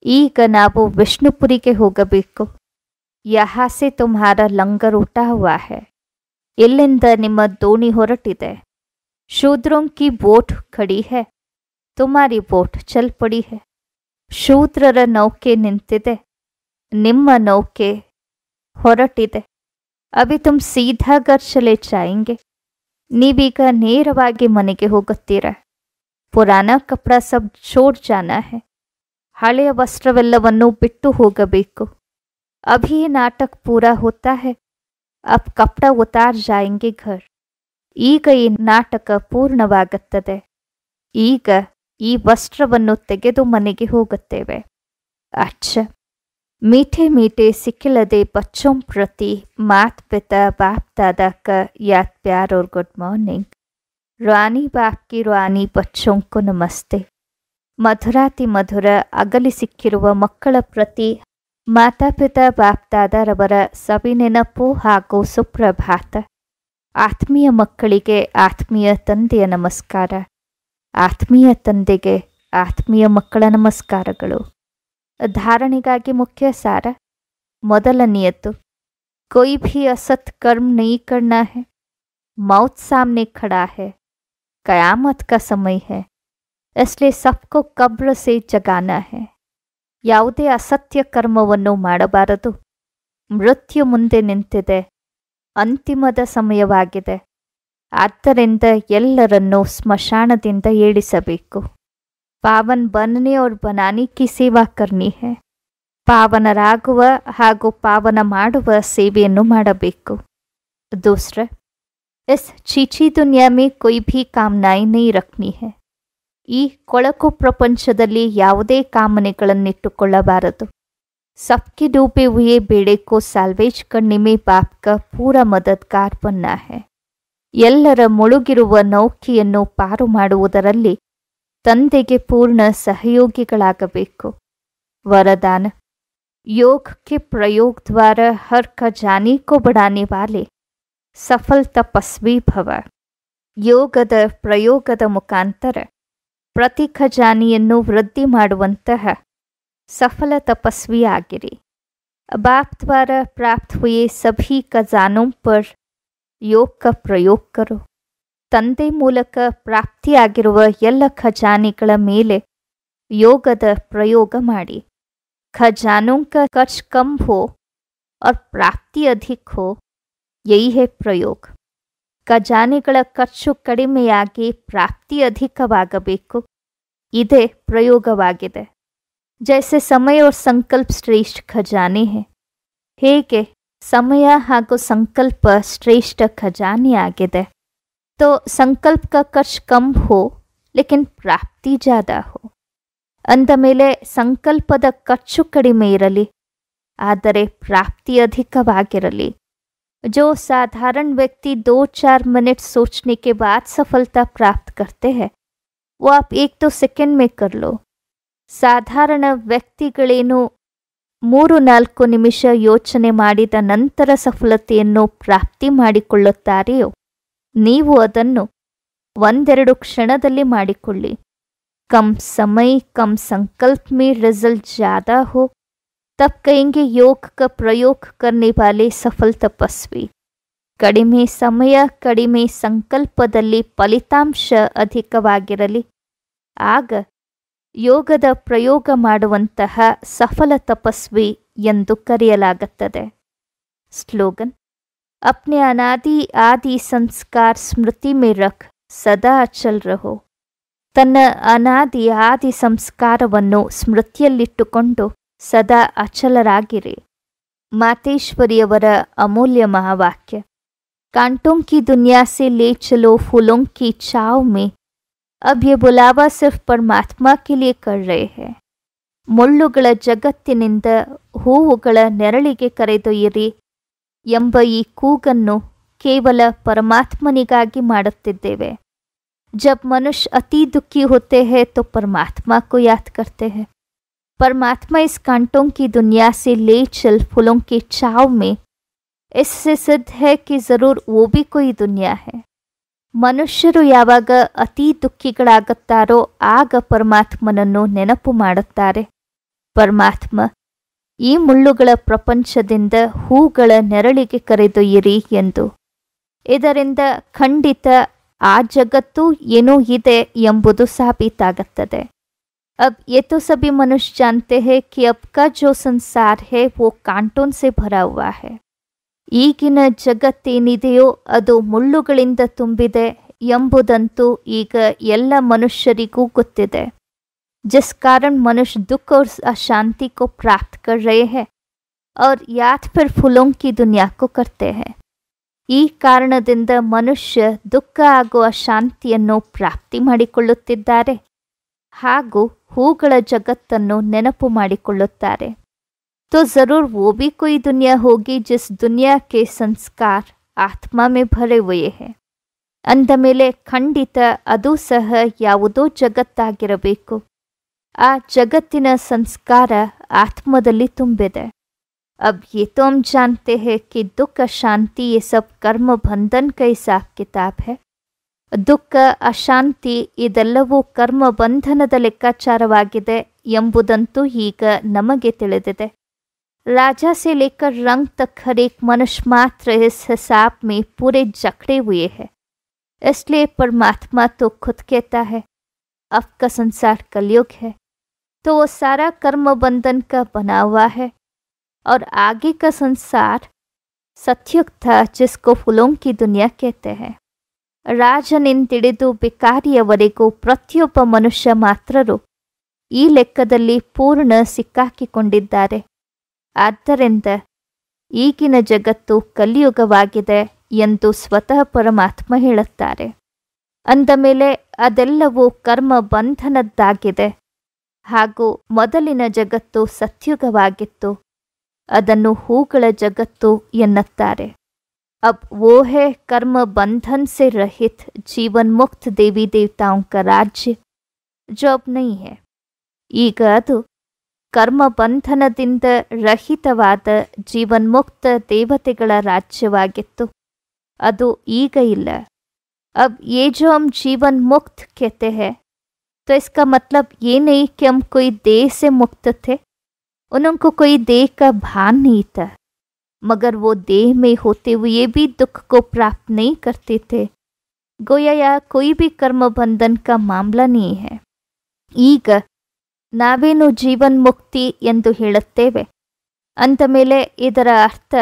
ಈಗ ನಾವು ವಿಷ್ಣುಪುರಿಗೆ ಹೋಗಬೇಕು. ಯಹಾ ಸೆ ತುಮ್ಹಾರ ಲಂಗರ್ ಉಠಾ ಹುವಾ ಹೈ, ಇಲ್ಲಿಂದ ನಿಮ್ಮ ದೋಣಿ ಹೊರಟಿದೆ. ಶೂದ್ರೋಂ ಕಿ ಬೋಟ್ ಖಡಿ ಹೈ, ತುಮಾರಿ ಬೋಟ್ ಚಲ್ ಪಡಿ ಹೈ. ಶೂದ್ರರ ನೌಕೆ ನಿಂತಿದೆ, ನಿಮ್ಮ ನೌಕೆ ಹೊರಟಿದೆ. ಅಭಿ ತುಮ್ ಸೀದಾ ಘರ್ ಚಲೆ ಜಾಯೆಂಗೆ, ನೀವೀಗ ನೇರವಾಗಿ ಮನೆಗೆ ಹೋಗುತ್ತೀರಾ. ಪುರಾಣ ಕಪड़ा ಸಬ್ ಛೋಡ್ ಜಾನಾ ಹೈ, ಹಳೆಯ ವಸ್ತ್ರವೆಲ್ಲವನ್ನೂ ಬಿಟ್ಟು ಹೋಗಬೇಕು. ಅಭಿ ನಾಟಕ ಪೂರಾ ಹೋತಾ ಹೈ, ಅಬ್ ಕಪड़ा ಉತಾರ್ ಜಾಯೆಂಗೆ ಘರ್. ಈಗ ಈ ನಾಟಕ ಪೂರ್ಣವಾಗುತ್ತದೆ. ಈಗ ಈ ವಸ್ತ್ರವನ್ನು ತೆಗೆದು ಮನೆಗೆ ಹೋಗುತ್ತೇವೆ. ಅಚ್ಚ, मीठे मीठे सिखिलदे बच्चों प्रति मात पिता बाप दादा का याद प्यार और गुड मॉर्निंग. रानी बाप की रानी बच्चों को नमस्ते. ಮಧುರಾತಿ ಮಧುರ ಅಗಲಿ ಸಿಕ್ಕಿರುವ ಮಕ್ಕಳ ಪ್ರತಿ ಮಾತಾಪಿತಾ ಬಾಪ್ ದಾದಾರವರ ಸವಿನೆನಪು ಹಾಗೂ ಸುಪ್ರಭಾತ. ಆತ್ಮೀಯ ಮಕ್ಕಳಿಗೆ ಆತ್ಮೀಯ ತಂದೆಯ ನಮಸ್ಕಾರ. ಆತ್ಮೀಯ ತಂದೆಗೆ ಆತ್ಮೀಯ ಮಕ್ಕಳ ನಮಸ್ಕಾರಗಳು. धारणेಗಾಗಿ मुख्य सार. ಮೊದಲನೆಯದ್ದು, कोई भी असत कर्म नहीं करना है. मौत सामने खड़ा है, कयामत का समय है, इसलिए सबको कब्र से जगाना है. ಯಾವುದೇ ಅಸತ್ಯ ಕರ್ಮವನ್ನು ಮಾಡಬಾರದು. ಮೃತ್ಯು ಮುಂದೆ ನಿಂತಿದೆ, ಅಂತಿಮದ ಸಮಯವಾಗಿದೆ. ಆದ್ದರಿಂದ ಎಲ್ಲರನ್ನೂ ಸ್ಮಶಾನದಿಂದ ಏಳಿಸಬೇಕು. पावन बनने और बनाने की सेवा करनी है. ಪಾವನರಾಗುವ ಹಾಗೂ ಪಾವನ ಮಾಡುವ ಸೇವೆಯನ್ನು ಮಾಡಬೇಕು. दूसरा, इस चीची दुनिया में कोई भी कामनाएं नहीं रखनी है. ಈ ಕೊಳಕು ಪ್ರಪಂಚದಲ್ಲಿ ಯಾವುದೇ ಕಾಮನೆಗಳನ್ನಿಟ್ಟುಕೊಳ್ಳಬಾರದು. सबके डूबे हुए बेड़े को साल्वेज करने में बाप का पूरा मददगार बनना है. ಎಲ್ಲರ ಮುಳುಗಿರುವ ನೌಕೆಯನ್ನು ಪಾರು ಮಾಡುವುದರಲ್ಲಿ ತಂದೆಗೆ पूर्ण सहयोगिಗಳಾಗಬೇಕು. वरदान, योग के प्रयोग द्वारा हर खजाने को बढ़ाने वाले सफल तपस्वी भव. ಯೋಗದ ಪ್ರಯೋಗದ ಮುಖಾಂತರ ಪ್ರತಿ ಖಜಾನೆಯನ್ನು ವೃದ್ಧಿ ಮಾಡುವಂತಹ ಸಫಲ ತಪಸ್ವಿಯಾಗಿರಿ. बाप द्वारा प्राप्त हुए सभी खजानों पर योग का प्रयोग करो. ತಂದೆ ಮೂಲಕ ಪ್ರಾಪ್ತಿಯಾಗಿರುವ ಎಲ್ಲ ಖಜಾನೆಗಳ ಮೇಲೆ ಯೋಗದ ಪ್ರಯೋಗ ಮಾಡಿ. ಖಜಾನೋं का खर्च कम हो और प्राप्ति अधिक हो, यही है प्रयोग. ಖಜಾನೆಗಳ ಖರ್ಚು ಕಡಿಮೆಯಾಗಿ ಪ್ರಾಪ್ತಿ ಅಧಿಕವಾಗಬೇಕು, ಇದೇ ಪ್ರಯೋಗವಾಗಿದೆ. ಜೈಸೆ ಸಮಯ और ಸಂಕಲ್ಪ ಶ್ರೇಷ್ಠ ಖಜಾನೆ है, ಹೇಗೆ ಸಮಯ ಹಾಗೂ ಸಂಕಲ್ಪ ಶ್ರೇಷ್ಠ ಖಜಾನೆ ಆಗಿದೆ. तो संकल्प का खर्च कम हो लेकिन प्राप्ति ज़्यादा हो. अंद मेले संकल्पದ ಖರ್ಚು ಕಡಿಮೆ ಇರಲಿ, ಆದರೆ ಪ್ರಾಪ್ತಿ ಅಧಿಕವಾಗಿರಲಿ. जो साधारण व्यक्ति 2-4 मिनट सोचने के बाद सफलता प्राप्त करते हैं, वो आप 1-2 सेकंड में कर लो. ಸಾಧಾರಣ ವ್ಯಕ್ತಿಗಳೇನು 3-4 ನಿಮಿಷ ಯೋಚನೆ ಮಾಡಿದ ನಂತರ ಸಫಲತೆಯನ್ನು ಪ್ರಾಪ್ತಿ ಮಾಡಿಕೊಳ್ಳುತ್ತಾರೆಯೋ, ನೀವು ಅದನ್ನು 1-2 ಕ್ಷಣದಲ್ಲಿ ಮಾಡಿಕೊಳ್ಳಿ. कम समय कम संकल्प में रिजल्ट ज़्यादा हो, तब कहेंगे योग का प्रयोग करने वाले सफल तपस्वी. ಕಡಿಮೆ ಸಮಯ ಕಡಿಮೆ ಸಂಕಲ್ಪದಲ್ಲಿ ಫಲಿತಾಂಶ ಅಧಿಕವಾಗಿರಲಿ, ಆಗ ಯೋಗದ ಪ್ರಯೋಗ ಮಾಡುವಂತಹ ಸಫಲ ತಪಸ್ವಿ ಎಂದು ಕರೆಯಲಾಗುತ್ತದೆ. ಸ್ಲೋಗನ್, अपने अनादि आदि संस्कार स्मृति में रख सदा अचल रहो. ತನ್ನ ಅನಾದಿ ಆದಿ ಸಂಸ್ಕಾರವನ್ನು ಸ್ಮೃತಿಯಲ್ಲಿಟ್ಟುಕೊಂಡು ಸದಾ ಅಚಲರಾಗಿರಿ. ಮಾತೇಶ್ವರಿಯವರ ಅಮೂಲ್ಯ ಮಹಾವಾಕ್ಯ. कांटों की दुनिया से ले चलो फूलों की छाव में। अब ये बुलावा सिर्फ परमात्मा के लिए कर रहे हैं। ಮುಳ್ಳುಗಳ ಜಗತ್ತಿನಿಂದ ಹೂವುಗಳ ನೆರಳಿಗೆ ಕರೆದೊಯ್ಯಿರಿ ಎಂಬ ಈ ಕೂಗನ್ನು ಕೇವಲ ಪರಮಾತ್ಮನಿಗಾಗಿ ಮಾಡುತ್ತಿದ್ದೇವೆ। जब मनुष्य अति दुखी होते हैं तो परमात्मा को याद करते हैं। परमात्मा इस कांटों की दुनिया से ले चल फूलों की छाव में, इससे सिद्ध है कि ज़रूर वो भी कोई दुनिया है। ಮನುಷ್ಯರು ಯಾವಾಗ ಅತಿ ದುಃಖಿಗಳಾಗುತ್ತಾರೋ ಆಗ ಪರಮಾತ್ಮನನ್ನು ನೆನಪು ಮಾಡುತ್ತಾರೆ। ಪರಮಾತ್ಮ, ಈ ಮುಳ್ಳುಗಳ ಪ್ರಪಂಚದಿಂದ ಹೂಗಳ ನೆರಳಿಗೆ ಕರೆದೊಯ್ಯಿರಿ ಎಂದು। ಇದರಿಂದ ಖಂಡಿತ ಆ ಜಗತ್ತು ಏನೋ ಇದೆ ಎಂಬುದು ಸಾಬೀತಾಗುತ್ತದೆ। अब ये तो सभी मनुष्य जानते हैं कि अब का जो संसार है वो कांटों से भरा हुआ है। ಈಗಿನ ಜಗತ್ತೇನಿದೆಯೋ ಅದು ಮುಳ್ಳುಗಳಿಂದ ತುಂಬಿದೆ ಎಂಬುದಂತೂ ಈಗ ಎಲ್ಲ ಮನುಷ್ಯರಿಗೂ ಗೊತ್ತಿದೆ। जिस कारण मनुष्य दुख और अशांति को प्राप्त कर रहे हैं और याद फिर फूलों की दुनिया को करते हैं। ಈ ಕಾರಣದಿಂದ ಮನುಷ್ಯ ದುಃಖ ಹಾಗೂ ಅಶಾಂತಿಯನ್ನು ಪ್ರಾಪ್ತಿ ಮಾಡಿಕೊಳ್ಳುತ್ತಿದ್ದಾರೆ ಹಾಗೂ ಹೂಗಳ ಜಗತ್ತನ್ನು ನೆನಪು ಮಾಡಿಕೊಳ್ಳುತ್ತಾರೆ। तो ज़रूर वो भी कोई दुनिया होगी जिस दुनिया के संस्कार आत्मा में भरे हुए हैं। ಅಂದ ಮೇಲೆ ಖಂಡಿತ ಅದು ಸಹ ಯಾವುದೋ ಜಗತ್ತಾಗಿರಬೇಕು। ಆ ಜಗತ್ತಿನ ಸಂಸ್ಕಾರ ಆತ್ಮದಲ್ಲಿ ತುಂಬಿದೆ। अब ये तो हम जानते हैं कि दुख अशांति ये सब कर्म बंधन का हिसाब किताब है। ದುಃಖ ಅಶಾಂತಿ ಇದೆಲ್ಲವೂ ಕರ್ಮ ಬಂಧನದ ಲೆಕ್ಕಾಚಾರವಾಗಿದೆ ಎಂಬುದಂತೂ ಈಗ ನಮಗೆ ತಿಳಿದಿದೆ। राजा से लेकर रंग तक हर एक मनुष्य मात्र इस हिसाब में पूरे जकड़े हुए हैं। इसलिए परमात्मा तो खुद कहता है अब का संसार कलयुग है, तो वो सारा कर्म बंधन का बना हुआ है और आगे का संसार सतयुग था जिसको फूलों की दुनिया कहते हैं। ರಾಜನಿಂದಿಡಿದು ಭಿಕಾರಿಯವರೆಗೂ ಪ್ರತಿಯೊಬ್ಬ ಮನುಷ್ಯ ಮಾತ್ರರು ಈ ಲೆಕ್ಕದಲ್ಲಿ ಪೂರ್ಣ ಸಿಕ್ಕಾಕಿಕೊಂಡಿದ್ದಾರೆ। ಆದ್ದರಿಂದ ಈಗಿನ ಜಗತ್ತು ಕಲಿಯುಗವಾಗಿದೆ ಎಂದು ಸ್ವತಃ ಪರಮಾತ್ಮ ಹೇಳುತ್ತಾರೆ। ಅಂದ ಮೇಲೆ ಅದೆಲ್ಲವೂ ಕರ್ಮ ಬಂಧನದ್ದಾಗಿದೆ ಹಾಗೂ ಮೊದಲಿನ ಜಗತ್ತು ಸತ್ಯುಗವಾಗಿತ್ತು, ಅದನ್ನು ಹೂಗಳ ಜಗತ್ತು ಎನ್ನುತ್ತಾರೆ। अब वो है कर्म बंधन से रहित जीवन मुक्त देवी देवताओं का राज्य जो अब नहीं है। ಈಗ ಅದು ಕರ್ಮ ಬಂಧನದಿಂದ ರಹಿತವಾದ ಜೀವನ್ಮುಕ್ತ ದೇವತೆಗಳ ರಾಜ್ಯವಾಗಿತ್ತು, ಅದು ಈಗ ಇಲ್ಲ। अब ये जो हम जीवन मुक्त कहते हैं तो इसका मतलब ये नहीं कि हम कोई देह से मुक्त थे। उनको कोई देह का भान नहीं था, मगर वो देह में होते हुए भी दुख को प्राप्त नहीं करते थे। गोया या कोई भी कर्म बंधन का मामला नहीं है। ಈಗ ನಾವೇನು ಜೀವನ್ ಮುಕ್ತಿ ಎಂದು ಹೇಳುತ್ತೇವೆ ಅಂದ ಮೇಲೆ ಇದರ ಅರ್ಥ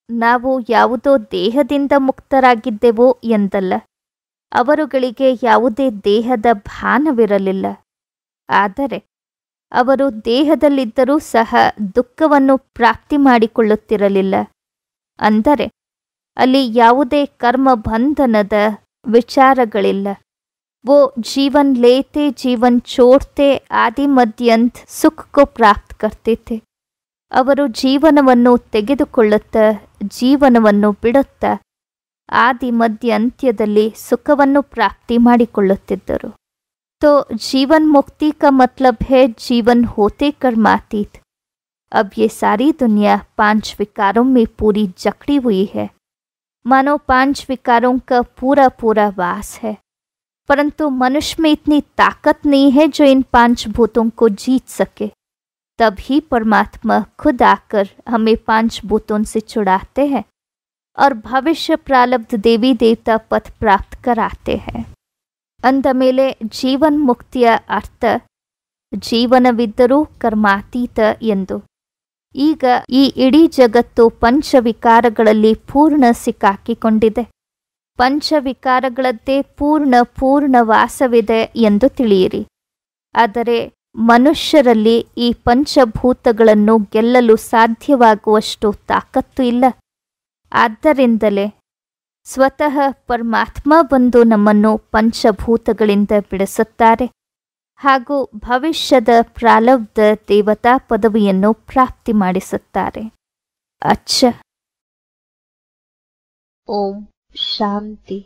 ನಾವು ಯಾವುದೋ ದೇಹದಿಂದ ಮುಕ್ತರಾಗಿದ್ದೆವೋ ಎಂದಲ್ಲ। ಅವರುಗಳಿಗೆ ಯಾವುದೇ ದೇಹದ ಭಾನವಿರಲಿಲ್ಲ, ಆದರೆ ಅವರು ದೇಹದಲ್ಲಿದ್ದರೂ ಸಹ ದುಃಖವನ್ನು ಪ್ರಾಪ್ತಿ ಮಾಡಿಕೊಳ್ಳುತ್ತಿರಲಿಲ್ಲ। ಅಂದರೆ ಅಲ್ಲಿ ಯಾವುದೇ ಕರ್ಮ ಬಂಧನದ ವಿಚಾರಗಳಿಲ್ಲ। वो जीवन लेते जीवन छोड़ते आदि मध्यांत सुख को प्राप्त करते थे। ಅವರು ಜೀವನವನ್ನು ತೆಗೆದುಕೊಳ್ಳುತ್ತಾ ಜೀವನವನ್ನು ಬಿಡುತ್ತಾ ಆದಿ ಮಧ್ಯ ಅಂತ್ಯದಲ್ಲಿ ಸುಖವನ್ನು ಪ್ರಾಪ್ತಿ ಮಾಡಿಕೊಳ್ಳುತ್ತಿದ್ದರು। तो जीवन मुक्ति का मतलब है जीवन होते कर्मातीत। अब ये सारी दुनिया 5 विकारों में पूरी जकड़ी हुई है, मानो 5 विकारों का पूरा पूरा वास है। परंतु मनुष्य में इतनी ताकत नहीं है जो इन 5 भूतों को जीत सके। तभी परमात्मा खुद आकर हमें 5 भूतों से छुड़ाते हैं और भविष्य प्रारब्ध देवी देवता पथ प्राप्त कराते हैं। ಅಂದ ಮೇಲೆ ಜೀವನ್ ಮುಕ್ತಿಯ ಅರ್ಥ ಜೀವನವಿದ್ದರೂ ಕರ್ಮಾತೀತ ಎಂದು। ಈಗ ಈ ಇಡೀ ಜಗತ್ತು ಪಂಚವಿಕಾರಗಳಲ್ಲಿ ಪೂರ್ಣ ಸಿಕ್ಕಾಕಿಕೊಂಡಿದೆ। ಪಂಚವಿಕಾರಗಳದ್ದೇ ಪೂರ್ಣ ವಾಸವಿದೆ ಎಂದು ತಿಳಿಯಿರಿ। ಆದರೆ ಮನುಷ್ಯರಲ್ಲಿ ಈ ಪಂಚಭೂತಗಳನ್ನು ಗೆಲ್ಲಲು ಸಾಧ್ಯವಾಗುವಷ್ಟು ತಾಕತ್ತು ಇಲ್ಲ। ಆದ್ದರಿಂದಲೇ ಸ್ವತಃ ಪರಮಾತ್ಮ ಬಂದು ನಮ್ಮನ್ನು ಪಂಚಭೂತಗಳಿಂದ ಬಿಡಿಸುತ್ತಾರೆ ಹಾಗೂ ಭವಿಷ್ಯದ ಪ್ರಾರಬ್ಧ ದೇವತಾ ಪದವಿಯನ್ನು ಪ್ರಾಪ್ತಿ ಮಾಡಿಸುತ್ತಾರೆ. ಅಚ್ಚ. ಓಂ ಶಾಂತಿ.